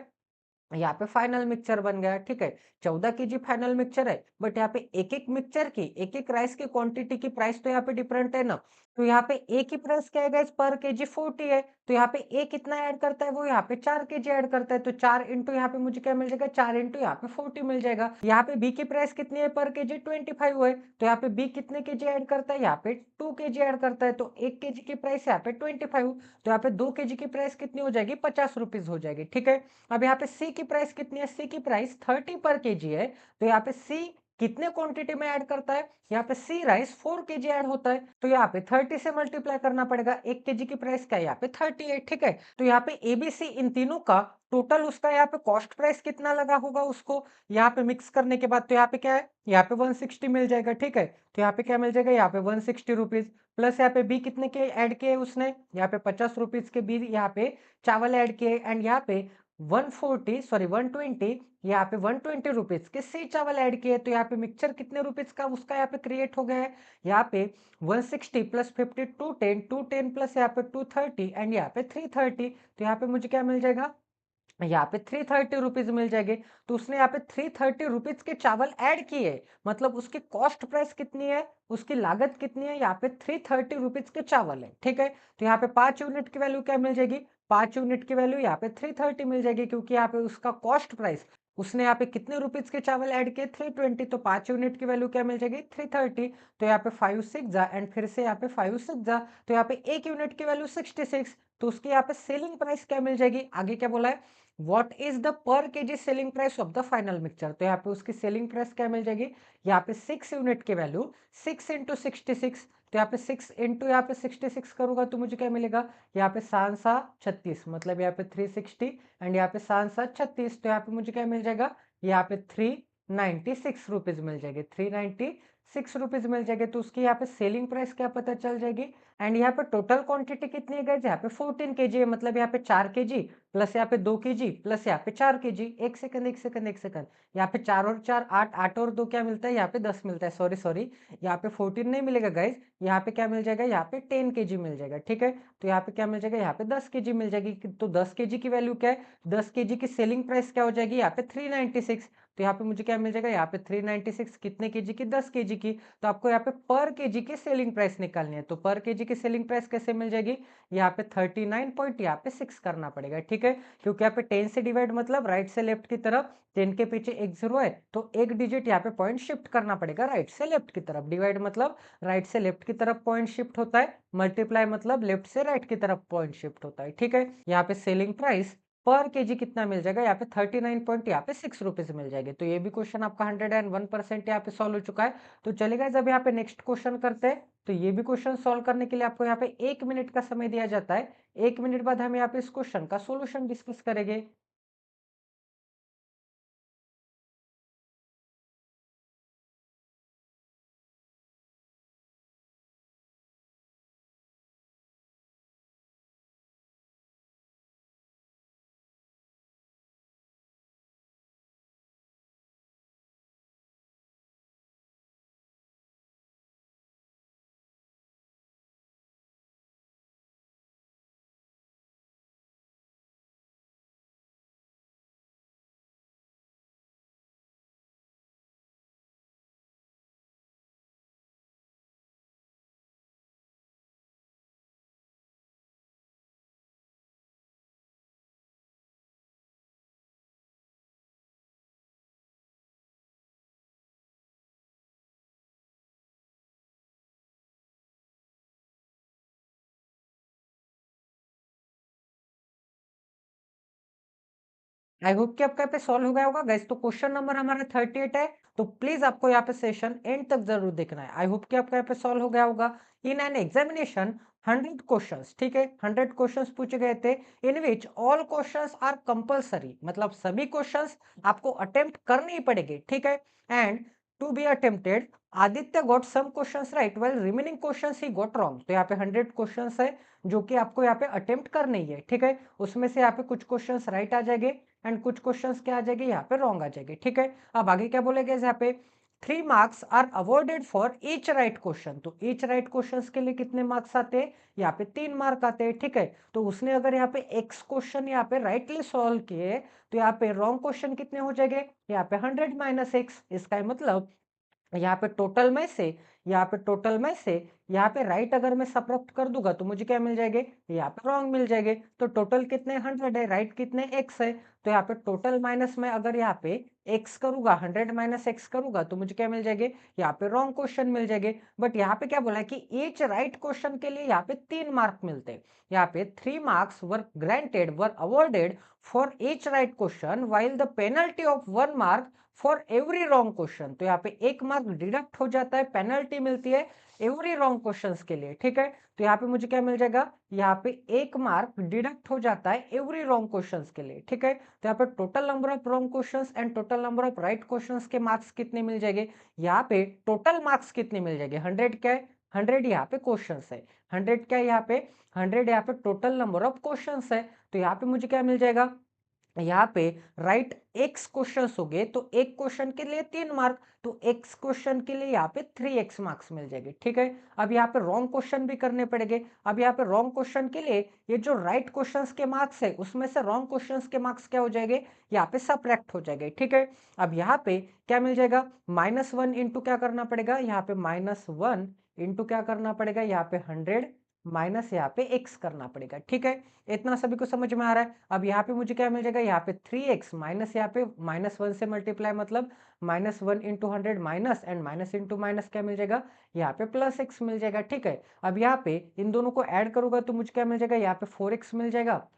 यहाँ पे फाइनल मिक्सचर बन गया, ठीक है? 14 केजी फाइनल मिक्सचर है, बट यहाँ पे एक-एक मिक्सचर की, एक-एक राइस की क्वांटिटी की प्राइस तो यहाँ पे डिफरेंट है ना। तो यहाँ पे ए की प्राइस क्या है गाइस? पर केजी 40 है। तो यहाँ पे ए कितना ऐड करता है? वो यहाँ पे 4 केजी ऐड करता है। तो 4 इंटू यहाँ पे मुझे क्या मिल जाएगा? 4 इंटू यहाँ पे 40 मिल जाएगा। यहाँ पे बी की प्राइस कितनी है पर केजी? 25 है। तो यहाँ पे बी कितने केजी ऐड करता है? यहाँ पे 2 केजी ऐड करता है। तो 1 केजी की प्राइस यहाँ पे 25, तो यहाँ पे 2 केजी की प्राइस कितनी हो जाएगी? 50 रुपीज हो जाएगी, ठीक है? अब यहाँ पे सी की प्राइस कितनी है? सी की प्राइस 30 पर केजी है। तो यहाँ पे सी कितने क्वांटिटी में ऐड करता है? यहाँ पे सी राइस 4 केजी ऐड होता है, तो यहाँ पे 30 से मल्टीप्लाई करना पड़ेगा। 1 केजी की प्राइस क्या है? यहाँ पे 30 है, ठीक है? तो यहाँ पे एबीसी इन तीनों का टोटल उसका यहाँ पे कॉस्ट प्राइस कितना लगा होगा उसको यहाँ पे मिक्स करने के बाद? तो यहाँ पे क्या है? यहाँ पे 160 मिल जाएगा, ठीक है? तो यहाँ पे क्या मिल जाएगा? यहाँ पे 160 रुपीज, प्लस यहाँ पे बी कितने के ऐड किए उसने? यहाँ पे 50 रुपीज के बी यहाँ पे चावल ऐड किए, एंड यहाँ पे 120 यहाँ पे 120 रुपीज के सी चावल ऐड किए। तो यहाँ पे मिक्सचर कितने रुपीज का उसका यहाँ पे क्रिएट हो गया है? यहाँ पे 160 प्लस 50 210, 210 प्लस यहाँ पे 230 एंड यहाँ पे 330। तो यहाँ पे मुझे क्या मिल जाएगा? यहाँ पे 330 रुपीज मिल जाएंगे। तो उसने यहाँ पे 330 रुपीज के चावल ऐड किए, मतलब उसकी कॉस्ट प्राइस कितनी है? उसकी लागत कितनी है? यहाँ पे 330 रुपीज के चावल है, ठीक है? तो यहाँ पे 5 यूनिट की वैल्यू क्या मिल जाएगी? 5 यूनिट की वैल्यू यहाँ पे 330 मिल जाएगी, क्योंकि यहाँ पे उसका कॉस्ट प्राइस, उसने यहाँ पे कितने रुपीज के चावल ऐड किए? 320, तो 5 यूनिट की वैल्यू क्या मिल जाएगी? 330। तो यहाँ पे 5 6 जा एंड फिर से यहाँ पे 5 6 जा, तो यहाँ पे 1 यूनिट की वैल्यू 66। तो उसकी यहाँ पे सेलिंग प्राइस क्या मिल जाएगी? आगे क्या बोला है? व्हाट इज द पर KG selling price of the final mixture? तो यहाँ पे उसकी सेलिंग प्राइस क्या मिल जाएगी? यहाँ पे 6 यूनिट की वैल्यू 6 इंटू 66, तो यहाँ पे 6 इंटू यहाँ पे 66 करूंगा तो मुझे क्या मिलेगा? यहाँ पे 7×7 36, मतलब यहाँ पे 360 एंड यहाँ पे 7×7 36, तो यहाँ पे मुझे क्या मिल जाएगा? यहाँ पे 396 रुपीज मिल जाएगी, 396 रुपीज मिल जाएगी। तो उसकी यहाँ पे सेलिंग प्राइस क्या पता चल जाएगी? एंड यहाँ पे टोटल क्वांटिटी कितनी है गाइस? यहाँ पे 14 केजी है, मतलब यहाँ पे 4 केजी प्लस यहाँ पे 2 केजी प्लस यहाँ पे 4 केजी। एक सेकंड एक सेकंड एक सेकंड, यहाँ पे 4 और 4 8, 8 और 2 क्या मिलता है? यहाँ पे 10 मिलता है। सॉरी सॉरी, यहाँ पे 14 नहीं मिलेगा गाइस, यहाँ पे क्या मिल जाएगा? यहाँ पे 10 केजी मिल जाएगा, ठीक है? तो यहाँ पे क्या मिल जाएगा? यहाँ पे 10 केजी मिल जाएगी। तो 10 केजी की वैल्यू क्या है? 10 केजी की सेलिंग प्राइस क्या हो जाएगी? यहाँ पे 396। तो यहाँ पे मुझे क्या मिल जाएगा? यहाँ पे 396 कितने केजी की? 10 केजी की। तो आपको यहाँ पे पर केजी की सेलिंग प्राइस निकालनी है, तो पर केजी की सेलिंग प्राइस कैसे मिल जाएगी? यहाँ पे 39 पॉइंट यहाँ पे 6 करना पड़ेगा, ठीक है? क्योंकि यहाँ पे 10 से डिवाइड मतलब राइट से लेफ्ट की तरफ, 10 के पीछे एक जीरो है, तो एक डिजिट यहाँ पे पॉइंट शिफ्ट करना पड़ेगा राइट से लेफ्ट की तरफ। डिवाइड मतलब राइट से लेफ्ट की तरफ पॉइंट शिफ्ट होता है, मल्टीप्लाई मतलब लेफ्ट से राइट की तरफ पॉइंट शिफ्ट होता है, ठीक है? यहाँ पे सेलिंग प्राइस पर केजी कितना मिल जाएगा? यहाँ पे 39 पॉइंट यहाँ पे 6 रुपीज मिल जाएगी। तो ये भी क्वेश्चन आपका 101% यहाँ पे सॉल्व हो चुका है। तो चलेगा, जब यहाँ पे नेक्स्ट क्वेश्चन करते हैं, तो ये भी क्वेश्चन सॉल्व करने के लिए आपको यहाँ पे 1 मिनट का समय दिया जाता है। 1 मिनट बाद हम यहाँ पे इस क्वेश्चन का सोल्यूशन डिस्कस करेंगे। आई होप कि आपका यहाँ पे सॉल्व हो गया होगा गाइस। तो क्वेश्चन नंबर हमारा 38 है, तो प्लीज आपको यहाँ पे सेशन एंड तक जरूर देखना है। आई होप कि आपका यहाँ पे सॉल्व हो गया होगा। इन एन एग्जामिनेशन 100 क्वेश्चंस, ठीक है, 100 क्वेश्चंस पूछे गए थे, in which all questions are compulsory, मतलब सभी क्वेश्चंस आपको अटेम्प्ट करने ही पड़ेंगे, ठीक है। And to be attempted Aditya got some questions right while remaining questions he got wrong. तो यहाँ पे 100 क्वेश्चंस है जो कि आपको यहाँ पे अटेम्प्ट करने ही है, ठीक है। उसमें से यहाँ पे कुछ क्वेश्चंस राइट आ जाएंगे एंड कुछ क्वेश्चंस क्या आ जाएंगे, यहाँ पे रॉन्ग आ जाएंगे, ठीक है। अब आगे क्या बोलेगे यहाँ पे 3 marks are awarded for each right question. तो ईच राइट क्वेश्चन के लिए कितने मार्क्स आते हैं, यहाँ पे 3 मार्क आते हैं, ठीक है। तो उसने अगर यहाँ पे एक्स क्वेश्चन यहाँ पे राइटली सॉल्व किए तो यहाँ पे रॉन्ग क्वेश्चन कितने हो जाएंगे, यहाँ पे 100 माइनस एक्स। इसका मतलब यहाँ पे टोटल में से, यहाँ पे टोटल में से यहाँ पे राइट अगर मैं सब्ट्रैक्ट कर दूंगा तो मुझे क्या मिल जाएंगे, यहाँ पे रॉन्ग मिल जाएंगे। तो टोटल कितने 100 है, राइट कितने एक्स है, तो यहाँ पे टोटल माइनस में अगर यहाँ पे एक्स करूंगा, 100 माइनस एक्स करूंगा तो मुझे क्या मिल जाएंगे, यहाँ पे रॉन्ग क्वेश्चन मिल जाएंगे। बट यहाँ पे क्या बोला है कि ईच राइट क्वेश्चन के लिए यहाँ पे 3 मार्क मिलते हैं। यहाँ पे 3 marks were granted, were awarded for each right question while the penalty of 1 mark for every wrong question. तो यहाँ पे 1 मार्क डिडक्ट हो जाता है, पेनल्टी मिलती है एवरी रॉन्ग क्वेश्चन के लिए, ठीक है। तो यहाँ पे मुझे क्या मिल जाएगा, यहाँ पे 1 मार्क डिडक्ट हो जाता है एवरी रॉन्ग क्वेश्चन के लिए, ठीक है। तो यहाँ पे total number of wrong question and total number of right question के मार्क्स कितने मिल जाएंगे, यहाँ पे टोटल मार्क्स कितने मिल जाएंगे, 100 क्या है, 100 यहाँ पे क्वेश्चन है, 100 क्या है यहाँ पे, 100 यहाँ पे टोटल नंबर ऑफ क्वेश्चन है। तो यहाँ पे मुझे क्या मिल जाएगा, यहाँ पे राइट एक्स क्वेश्चन हो गए तो एक क्वेश्चन के लिए 3 मार्क, तो एक्स क्वेश्चन के लिए यहाँ पे 3x मार्क्स मिल जाएंगे, ठीक है। अब यहाँ पे रॉन्ग क्वेश्चन भी करने पड़ेंगे। अब यहाँ पे रॉन्ग क्वेश्चन के लिए ये जो राइट क्वेश्चंस के मार्क्स है उसमें से रॉन्ग क्वेश्चंस के मार्क्स क्या हो जाएंगे, यहाँ पे सबट्रैक्ट हो जाएंगे, ठीक है। अब यहाँ पे क्या मिल जाएगा, -1 इंटू क्या करना पड़ेगा, यहाँ पे -1 इंटू क्या करना पड़ेगा, यहाँ पे 100 माइनस यहाँ पे x करना पड़ेगा, ठीक है। इतना सभी को समझ में आ रहा है। अब यहाँ पे मुझे क्या मिल जाएगा, यहाँ पे 3x माइनस यहाँ पे -1 से मल्टीप्लाई, मतलब -1 into 100 minus and minus into minus क्या मिल जाएगा, यहाँ पे +x मिल जाएगा, ठीक है। अब यहाँ पे इन दोनों को ऐड करूंगा तो मुझे क्या मिल जाएगा, यहाँ पे 4x मिल जाएगा।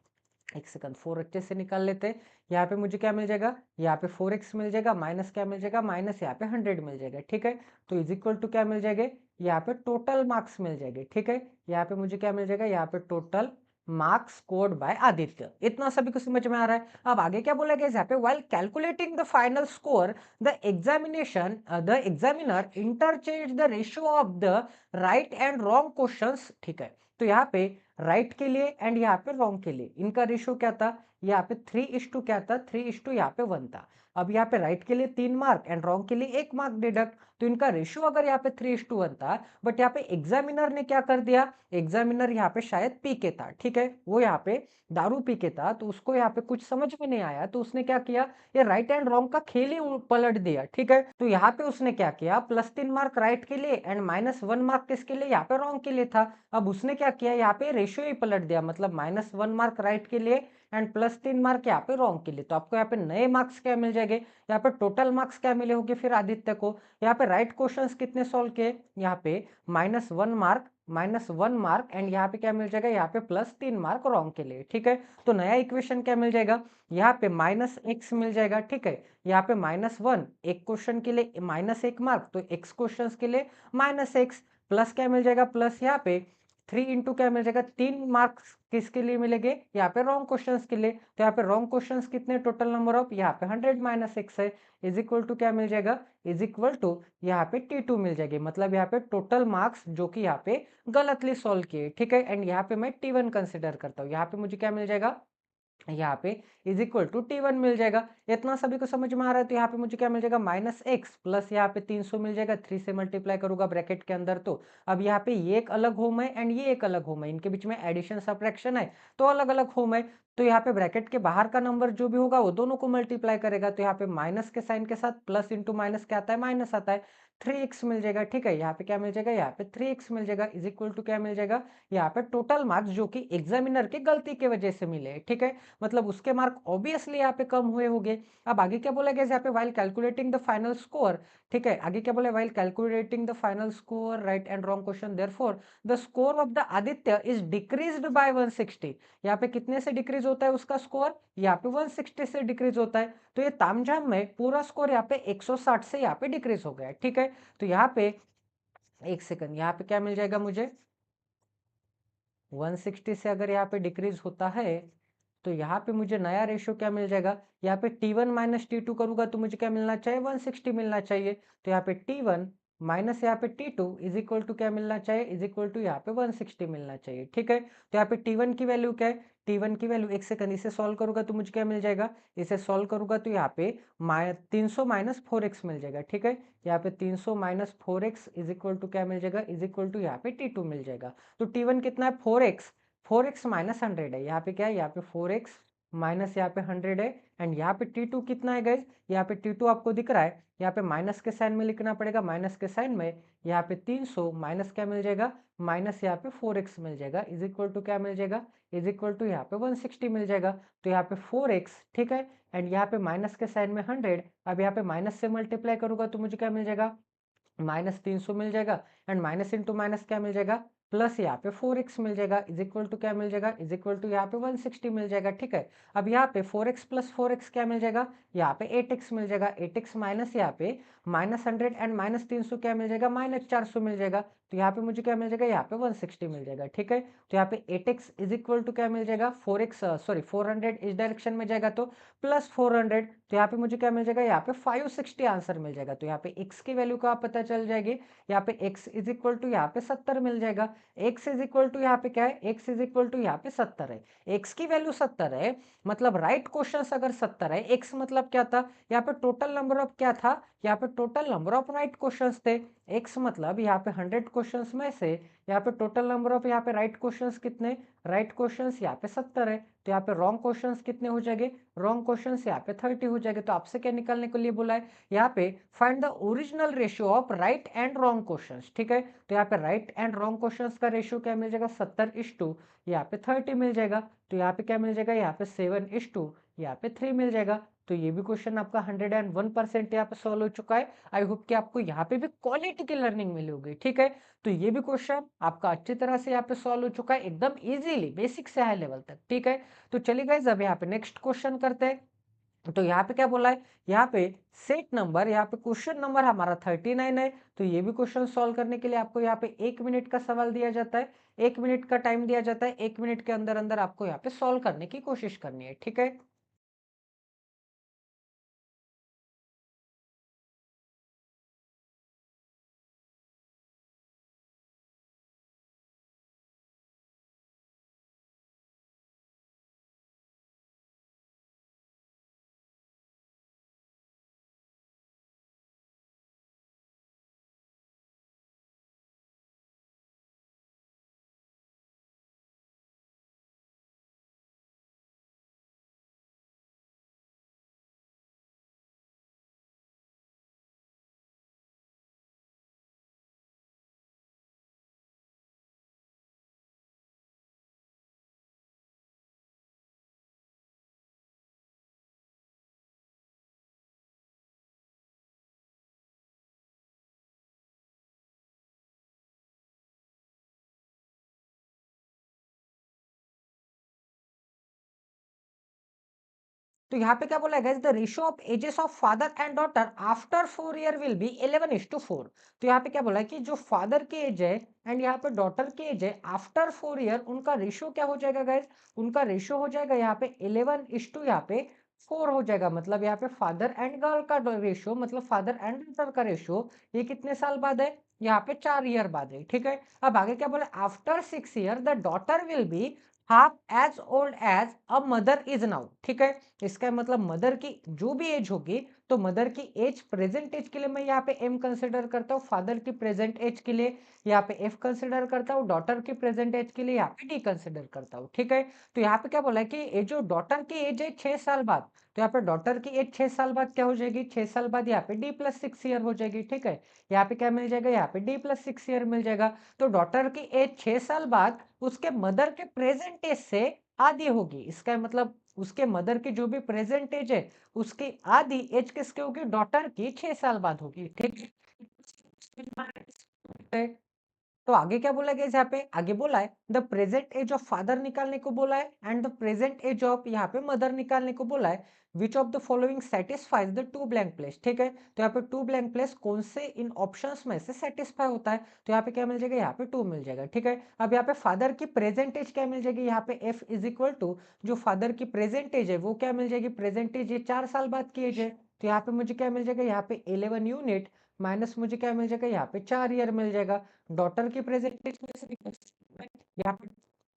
एक सेकंड, 4 अच्छे से निकाल लेते हैं। यहाँ पे मुझे क्या मिल जाएगा, यहाँ पे 4x मिल जाएगा, माइनस क्या मिल जाएगा, माइनस यहाँ पे 100 मिल जाएगा, ठीक है। तो इज इक्वल टू क्या मिल जाएगा, यहाँ पे टोटल मार्क्स मिल जाएंगे, ठीक है। यहाँ पे मुझे क्या मिल जाएगा, यहाँ पे total marks scored by Aditya. इतना सभी को समझ में आ रहा है। अब आगे क्या बोला गया यहाँ पे, while calculating the final score the examiner interchange the ratio of the right and wrong questions, ठीक है। तो यहाँ पे राइट के लिए एंड यहाँ पे रॉन्ग के लिए इनका रेशियो क्या था, यहाँ पे 3:2 क्या था, 3:1 यहाँ पे 1 था। अब यहाँ पे राइट के लिए 3 मार्क एंड रॉन्ग के लिए 1 मार्क डिडक्ट, तो इनका रेशियो अगर यहाँ पे 3:1 था, बट यहाँ पे एग्जामिनर ने क्या कर दिया, एग्जामिनर यहाँ पे शायद पी के था, ठीक है, वो यहाँ पे दारू पी के था, तो उसको यहाँ पे कुछ समझ में नहीं आया, तो उसने क्या किया, ये राइट एंड रॉन्ग का खेल ही पलट दिया, ठीक है। तो यहाँ पे उसने क्या किया, +3 मार्क राइट के लिए एंड -1 मार्क किसके लिए, यहाँ पे रॉन्ग के लिए था। अब उसने क्या किया, यहाँ पे रेशियो ही पलट दिया, मतलब -1 मार्क राइट के लिए एंड +3 मार्क यहाँ पे रॉन्ग के लिए। तो आपको यहाँ पे नए मार्क्स क्या मिल जाएंगे, यहाँ पे टोटल मार्क्स क्या मिले होंगे फिर आदित्य को। यहाँ पे राइट क्वेश्चंस कितने सॉल्व किए, यहाँ पे -1 मार्क एंड यहाँ पे क्या मिल जाएगा, यहाँ पे +3 मार्क रॉन्ग के लिए, ठीक है। तो नया इक्वेशन क्या मिल जाएगा, यहाँ पे -x मिल जाएगा, ठीक है। यहाँ पे -1 एक क्वेश्चन के लिए -1 मार्क, तो x क्वेश्चन के लिए -x, प्लस क्या मिल जाएगा, प्लस यहाँ पे 3 इंटू क्या मिल जाएगा, 3 मार्क्स किसके लिए मिलेंगे, यहाँ पे रॉन्ग क्वेश्चंस के लिए। तो यहाँ पे रॉन्ग क्वेश्चंस कितने, टोटल नंबर ऑफ, यहाँ पे 100 माइनस एक्स है, इज इक्वल टू क्या मिल जाएगा, इज इक्वल टू यहाँ पे T2 मिल जाएगी, मतलब यहाँ पे टोटल मार्क्स जो कि यहाँ पे गलतली सॉल्व किए, ठीक है। एंड यहाँ पे मैं T1 कंसिडर करता हूँ, यहाँ पे मुझे क्या मिल जाएगा, यहाँ पे इज इक्वल टू T1 मिल जाएगा। इतना सभी को समझ में आ रहा है। तो यहाँ पे मुझे क्या मिल जाएगा, -x प्लस यहाँ पे 300 मिल जाएगा, 3 से मल्टीप्लाई करूंगा ब्रैकेट के अंदर। तो अब यहाँ पे ये एक अलग होम है एंड ये एक अलग होम है, इनके बीच में एडिशन सब्ट्रैक्शन है तो अलग अलग होम है। तो यहाँ पे ब्रैकेट के बाहर का नंबर जो भी होगा वो दोनों को मल्टीप्लाई करेगा। तो यहाँ पे माइनस के साइन के साथ प्लस इंटू माइनस क्या आता है, माइनस आता है। 3x मिल जाएगा, ठीक है। यहाँ पे क्या मिल जाएगा, यहाँ पे 3x मिल जाएगा, इज इक्वल टू क्या मिल जाएगा, यहाँ पे टोटल मार्क्स जो कि एग्जामिनर की गलती की वजह से मिले, ठीक है। मतलब उसके मार्क ऑब्वियसली यहाँ पे कम हुए होंगे। अब आगे क्या बोला गया यहाँ पे, while calculating the final score, ठीक है। आगे क्या बोला, while calculating the final score, right and wrong question, therefore the score of the Aditya is decreased bye 160। यहाँ पे कितने से डिक्रीज होता है उसका स्कोर, यहाँ पे 160 से डिक्रीज होता है। तो ये तामझाम में पूरा स्कोर यहाँ पे 160 से यहाँ पे डिक्रीज हो गया है, ठीक है। तो यहाँ पे एक सेकंड, यहाँ पे क्या मिल जाएगा मुझे, 160 से अगर यहाँ पे डिक्रीज होता है तो यहाँ पे मुझे नया रेशियो क्या मिल जाएगा, यहाँ पे T1 माइनस T2 करूंगा तो मुझे क्या मिलना चाहिए, 160 मिलना चाहिए। तो यहाँ पे T1 माइनस यहाँ पे T2 इज इक्वल टू क्या मिलना चाहिए, इज इक्वल टू यहाँ पे 160 मिलना चाहिए, ठीक है। तो यहाँ पे T1 की वैल्यू क्या है, T1 की वैल्यू, एक सेकंड, इसे सॉल्व करूंगा तो मुझे क्या मिल जाएगा, इसे सॉल्व करूंगा तो यहाँ पे 300 माइनस 4x मिल जाएगा, ठीक है। यहाँ पे 300 minus 4x is equal to क्या मिल जाएगा, इज इक्वल टू यहाँ पे T2 मिल जाएगा। तो T1 कितना है, 4x, 4x माइनस 100 है, यहाँ पे क्या है, यहाँ पे 4x माइनस यहाँ पे 100 है। एंड यहाँ पे T2 कितना है गाइज, यहाँ पे T2 आपको दिख रहा है, यहाँ पे माइनस के साइन में लिखना पड़ेगा, माइनस के साइन में यहाँ पे 300 माइनस क्या मिल जाएगा, माइनस यहाँ पे 4x मिल जाएगा, इज इक्वल टू क्या मिल जाएगा, इज इक्वल टू यहाँ पे 160 मिल जाएगा। तो यहाँ पे 4x, ठीक है। एंड यहाँ पे माइनस के साइन में 100, अब यहाँ पे माइनस से मल्टीप्लाई करूंगा तो मुझे क्या मिल जाएगा, माइनस 300 मिल जाएगा। एंड माइनस इंटू माइनस क्या मिल जाएगा, प्लस यहाँ पे 4x मिल जाएगा, इज इक्वल टू क्या मिल जाएगा, इज इक्वल टू यहाँ पे 160 मिल जाएगा, ठीक है। अब यहाँ पे 4x प्लस 4x क्या मिल जाएगा, यहाँ पे 8x मिल जाएगा, 8x माइनस यहाँ पे माइनस 100 एंड माइनस 300 क्या मिल जाएगा, माइनस 400 मिल जाएगा। तो यहाँ पे मुझे क्या मिल जाएगा, यहाँ पे 160 मिल जाएगा, ठीक है। तो यहाँ पे 8x इज इक्वल टू क्या मिल जाएगा, 4x सॉरी 400 इस डायरेक्शन में जाएगा तो प्लस 400, तो यहाँ पे मुझे क्या मिल जाएगा, यहाँ पे 560 आंसर मिल जाएगा। तो यहाँ पे x की वैल्यू का पता चल जाएगी, यहाँ पे x इज इक्वल टू यहाँ पे 70 मिल जाएगा। x इज इक्वल टू यहाँ पे क्या है, x इज इक्वल टू यहाँ पे 70 है, x की वैल्यू 70 है, मतलब राइट क्वेश्चन अगर 70 है, x मतलब क्या था, यहाँ पे टोटल नंबर ऑफ क्या था, यहाँ पे total number of right questions थे। x मतलब यहाँ पे 100 क्वेश्चंस में से यहाँ पे टोटल नंबर ऑफ यहाँ पे राइट क्वेश्चंस कितने, राइट क्वेश्चंस यहाँ पे 70 है। तो यहाँ पे रॉन्ग क्वेश्चंस कितने हो जाएंगे, रॉन्ग क्वेश्चंस यहाँ पे 30 हो जाएंगे। तो आपसे क्या निकालने के लिए बोला है, यहाँ पे find the original ratio of right and wrong questions, ठीक है। तो यहाँ पे राइट एंड रॉन्ग क्वेश्चंस का रेशियो क्या मिल जाएगा, 70:, यहाँ पे 30 मिल जाएगा। तो यहाँ पे क्या मिल जाएगा, यहाँ पे 7:, यहाँ पे 3 मिल जाएगा। तो ये भी क्वेश्चन आपका 101% यहाँ पे सॉल्व हो चुका है। आई होप कि आपको यहाँ पे भी क्वालिटी की लर्निंग मिली होगी, ठीक है। तो ये भी क्वेश्चन आपका अच्छी तरह से यहाँ पे सॉल्व हो चुका है, एकदम इजीली, बेसिक से हाई लेवल तक, ठीक है। तो चलिए गाइस अब यहाँ पे नेक्स्ट क्वेश्चन करते हैं। तो यहाँ पे क्या बोला है, यहाँ पे सेट नंबर, यहाँ पे क्वेश्चन नंबर हमारा 39 है। तो ये भी क्वेश्चन सॉल्व करने के लिए आपको यहाँ पे 1 मिनट का सवाल दिया जाता है, 1 मिनट का टाइम दिया जाता है, 1 मिनट के अंदर अंदर आपको यहाँ पे सॉल्व करने की कोशिश करनी है, ठीक है। तो यहाँ पे क्या बोला है, the ratio of ages of father and daughter after 4 year will be 11:4। तो यहाँ पे क्या बोला है कि जो फादर की एज है एंड यहाँ पे डॉटर की एज है, आफ्टर 4 ईयर उनका रेशियो क्या हो जाएगा गाइज, उनका रेशियो हो जाएगा यहाँ पे 11:, यहाँ पे 4 हो जाएगा। मतलब यहाँ पे फादर एंड गर्ल का रेशियो, मतलब फादर एंड डॉटर का रेशियो, ये कितने साल बाद है, यहाँ पे 4 ईयर बाद है, ठीक है। अब आगे क्या बोला, after 6 year the daughter will be half as old as a mother is now, ठीक है। इसका मतलब मदर की जो भी एज होगी तो मदर की एज प्रेजेंट एज के लिए मैं यहाँ पे एम कंसिडर करता हूँ, फादर की प्रेजेंट एज के लिए यहाँ पे एफ कंसिडर करता हूँ, डॉटर की प्रेजेंट एज के लिए यहाँ पे डी कंसिडर करता हूँ। ठीक है, तो यहाँ पे क्या बोला है कि ये जो डॉटर की एज है 6 साल बाद, तो यहाँ पे डॉटर की एज 6 साल बाद क्या हो जाएगी, 6 साल बाद यहाँ पे डी प्लस 6 ईयर हो जाएगी। ठीक है, यहाँ पे क्या मिल जाएगा, यहाँ पे डी प्लस 6 ईयर मिल जाएगा। तो डॉटर की एज 6 साल बाद उसके मदर के प्रेजेंट एज से आधी होगी। इसका मतलब उसके मदर की जो भी प्रेजेंट एज है उसकी आधी एज किसकी होगी, डॉटर की 6 साल बाद होगी। ठीक है, तो आगे क्या बोला गया यहाँ पे, आगे बोला है the present age of father निकालने को बोला है and the present age of यहाँ पे मदर निकालने को बोला है। Which of the following satisfies the two blank place. ठीक है, तो यहाँ पे टू ब्लैंक प्लेस कौन से इन ऑप्शंस में से सेटिस्फाई होता है, तो यहाँ पे क्या मिल जाएगा, यहाँ पे 2 मिल जाएगा। ठीक है, अब यहाँ पे फादर की प्रेजेंट एज क्या मिल जाएगी, यहाँ पे एफ इज इक्वल टू जो फादर की प्रेजेंट एज है वो क्या मिल जाएगी, प्रेजेंट एज ये 4 साल बाद की एज है, तो यहाँ पे मुझे क्या मिल जाएगा, यहाँ पे 11 यूनिट माइनस मुझे क्या मिल जाएगा, यहाँ पे 4 ईयर मिल जाएगा। डॉटर की प्रेजेंटेज कैसे निकल सकती है?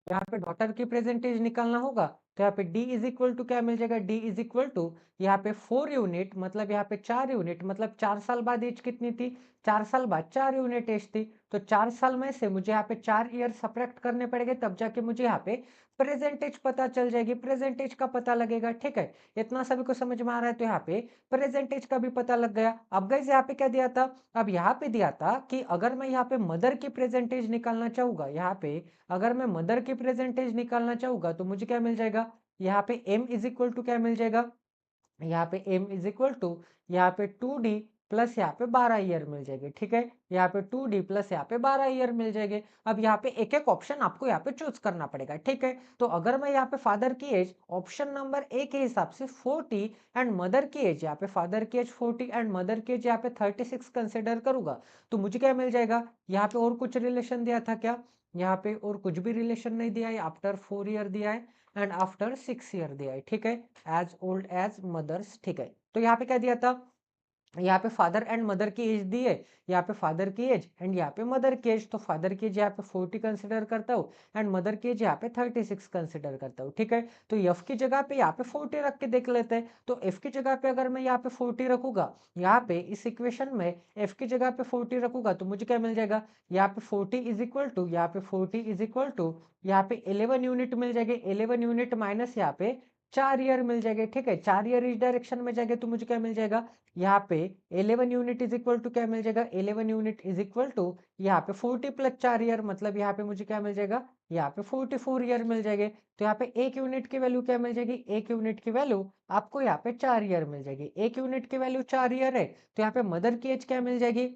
यहाँ पे डॉटर की प्रेजेंटेज निकालना होगा, तो यहाँ पे d इज इक्वल टू क्या मिल जाएगा, d इज इक्वल टू यहाँ पे 4 यूनिट मतलब यहाँ पे 4 यूनिट मतलब 4 साल बाद एज कितनी थी, 4 साल बाद 4 यूनिट एज थी। तो 4 साल में से मुझे यहाँ पे 4 ईयर सब्ट्रैक्ट करने पड़ेंगे, तब जाके मुझे यहाँ पे प्रेजेंटेज पता चल जाएगी, प्रेजेंटेज का पता लगेगा। ठीक है, इतना सभी को समझ में आ रहा है, तो यहाँ पे प्रेजेंटेज का भी पता लग गया। अब गाइस यहाँ पे क्या दिया था, अब यहाँ पे दिया था कि अगर मैं यहाँ पे मदर की प्रेजेंटेज निकालना चाहूंगा, यहाँ पे अगर मैं मदर की प्रेजेंटेज निकालना चाहूंगा तो मुझे क्या मिल जाएगा, यहाँ पे m इज इक्वल टू क्या मिल जाएगा, यहाँ पे m इज इक्वल टू यहाँ पे 2d प्लस यहाँ पे 12 ईयर मिल जाएगी। ठीक है, यहाँ पे 2d प्लस यहाँ पे 12 ईयर मिल जाएंगे। अब यहाँ पे एक एक ऑप्शन आपको यहाँ पे चूज करना पड़ेगा। ठीक है, तो अगर मैं यहाँ पे फादर की एज ऑप्शन नंबर ए के हिसाब से 40 एंड मदर की एज यहाँ पे फादर की एज 40 एंड मदर की एज यहाँ पे 36 कंसिडर करूंगा, तो मुझे क्या मिल जाएगा, यहाँ पे और कुछ रिलेशन दिया था क्या, यहाँ पे और कुछ भी रिलेशन नहीं दिया है, आफ्टर 4 ईयर दिया है एंड आफ्टर 6 ईयर दिया है। ठीक है, एज ओल्ड एज मदर्स। ठीक है, तो यहाँ पे क्या दिया था, यहाँ पे फादर एंड मदर की एज दी है, यहाँ पे फादर की एज एंड यहाँ पे मदर की एज, तो फादर की एज यहाँ पे 40 कंसिडर करता हूँ एंड मदर की एज यहाँ पे 36 कंसिडर करता हूँ। ठीक है, तो एफ की जगह पे यहाँ पे 40 रख के देख लेते हैं। तो एफ की जगह पे अगर मैं यहाँ पे 40 रखूंगा, यहाँ पे इस इक्वेशन में एफ की जगह पे 40 रखूंगा तो मुझे क्या मिल जाएगा, यहाँ पे 40 इज इक्वल टू यहाँ पे 40 इज इक्वल टू यहाँ पे 11 यूनिट मिल जाएंगे, 11 यूनिट माइनस यहाँ पे 4 ईयर मिल जाएंगे। ठीक है, 4 ईयर इस डायरेक्शन में जाएंगे तो मुझे क्या मिल जाएगा, यहाँ पे 11 यूनिट इज इक्वल टू क्या मिल जाएगा, 11 यूनिट इज इक्वल टू यहाँ पे 40 प्लस 4 ईयर मतलब यहाँ पे मुझे क्या मिल जाएगा, यहाँ पे 44 ईयर मिल जाएंगे। तो यहाँ पे एक यूनिट की वैल्यू क्या मिल जाएगी, एक यूनिट की वैल्यू आपको यहाँ पे 4 ईयर मिल जाएगी। एक यूनिट की वैल्यू 4 ईयर है, तो यहाँ पे मदर की एज क्या मिल जाएगी,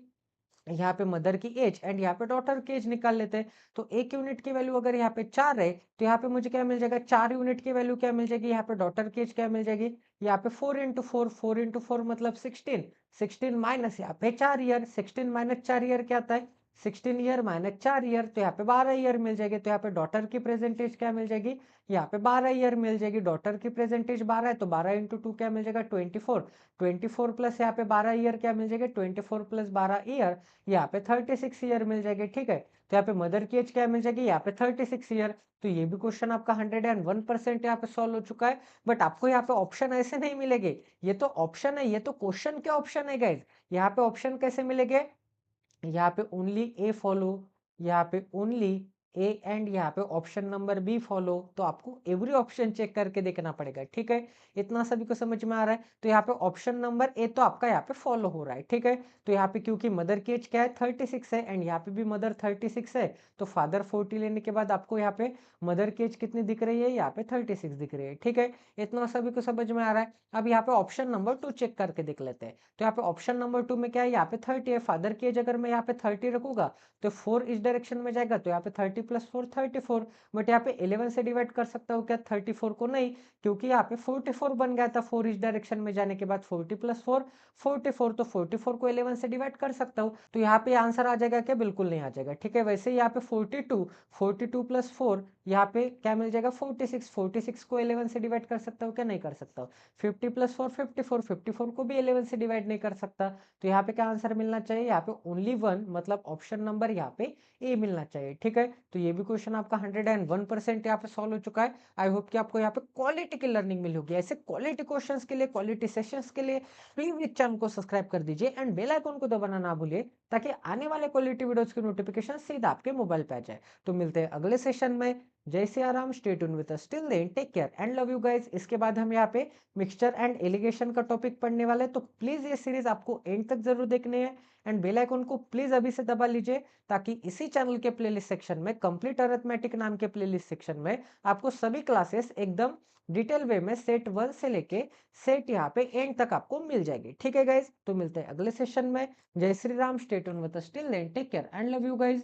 यहाँ पे मदर की एज एंड यहाँ पे डॉटर की एज निकाल लेते हैं। तो एक यूनिट की वैल्यू अगर यहाँ पे 4 है तो यहाँ पे मुझे क्या मिल जाएगा, 4 यूनिट की वैल्यू क्या मिल जाएगी, यहाँ पे डॉटर की एज क्या मिल जाएगी, यहाँ पे 4 इंटू फोर, 4 इंटू फोर मतलब 16, 16 माइनस यहाँ पे 4 ईयर, 16 माइनस 4 ईयर क्या आता है, 16 ईयर माइनस 4 ईयर, तो यहाँ पे 12 ईयर मिल जाएगी। तो यहाँ पे डॉटर की प्रेजेंटेज क्या मिल जाएगी, यहाँ पे 12 ईयर मिल जाएगी। डॉटर की प्रेजेंटेज 12 है तो 12 इंटू टू क्या मिल जाएगा, 24, 24 प्लस यहाँ पे 12 ईयर क्या मिल जाएगा, 24 प्लस 12 ईयर यहाँ पे 36 ईयर मिल जाएगी। ठीक है, तो यहाँ पे मदर की एज क्या मिल जाएगी, यहाँ पे 36 ईयर। तो ये भी क्वेश्चन आपका 101% यहाँ पे सॉल्व हो चुका है। बट आपको यहाँ पे ऑप्शन ऐसे नहीं मिलेंगे, ये तो ऑप्शन है, ये तो क्वेश्चन के ऑप्शन है गाइज। यहाँ पे ऑप्शन कैसे मिलेंगे, यहाँ पे ओनली ए फॉलो, यहाँ पे ओनली ए एंड यहाँ पे ऑप्शन नंबर बी फॉलो। तो आपको एवरी ऑप्शन चेक करके देखना पड़ेगा। ठीक है, इतना सभी को समझ में आ रहा है। तो यहाँ पे ऑप्शन नंबर ए तो आपका यहाँ पे फॉलो हो रहा है। ठीक है, तो यहाँ पे क्योंकि मदर की एज क्या है 36 है एंड यहाँ पे भी मदर 36 है, तो फादर 40 लेने के बाद आपको यहाँ पे मदर की एज कितनी दिख रही है, यहाँ पे 36 दिख रही है। ठीक है, इतना सभी को समझ में आ रहा है। अब यहाँ पे ऑप्शन नंबर 2 चेक करके देख लेते हैं। तो यहाँ पे ऑप्शन नंबर 2 में क्या है, यहाँ पे 30 है, फादर की एज अगर मैं यहाँ पे 30 रखूंगा तो 4 इस डायरेक्शन में जाएगा, तो यहाँ पे 30 प्लस 4 34, बट यहाँ पे 11 से डिवाइड कर सकता हूँ क्या 34 को, नहीं, क्योंकि यहाँ पे 44 बन गया था 4 इस डायरेक्शन में जाने के बाद, 40 प्लस 4 44, तो 44 को 11 से डिवाइड कर सकता हूँ, तो यहाँ पे आंसर आ जाएगा क्या, बिल्कुल नहीं आ जाएगा। ठीक है, वैसे ही यहाँ पे 42 प्लस 4 यहाँ पे क्या मिल जाएगा 46, 46 को 11 से डिवाइड कर सकता हूँ क्या, नहीं कर सकता हूँ। 50 प्लस 4 54, 54 को भी 11 से डिवाइड नहीं कर सकता। तो यहाँ पे क्या आंसर मिलना चाहिए, यहाँ पे ओनली वन मतलब ऑप्शन नंबर यहाँ पे ए मिलना चाहिए। ठीक है, तो ये भी क्वेश्चन आपका 101% यहाँ पे सॉल्व हो चुका है। आई होप कि आपको यहाँ पे क्वालिटी की लर्निंग मिली होगी। ऐसे क्वालिटी क्वेश्चंस के लिए, क्वालिटी सेशंस के लिए प्लीज इस चैनल को सब्सक्राइब कर दीजिए एंड बेल आइकन को दबाना ना भूलिए, ताकि आने वाले क्वालिटी वीडियोस की नोटिफिकेशन सीधा आपके मोबाइल पे आ जाए। तो मिलते हैं अगले सेशन में। जय Siya Ram, stay tuned with us, till then take care and love you guys. इसके बाद हम यहाँ पे मिक्सचर एंड एलिगेशन का टॉपिक पढ़ने वाले हैं, तो प्लीज ये सीरीज आपको एंड तक जरूर देखनी है एंड बेल आइकन को प्लीज अभी से दबा लीजिए, ताकि इसी चैनल के प्लेलिस्ट सेक्शन में, कंप्लीट अरिथमेटिक नाम के प्लेलिस्ट सेक्शन में, आपको सभी क्लासेस एकदम डिटेल वे में सेट 1 से लेके सेट यहाँ पे एंड तक आपको मिल जाएगी। ठीक है गाइज, तो मिलते हैं अगले सेशन में। जय Shri Ram, stay tuned with us, till then take care and love you guys.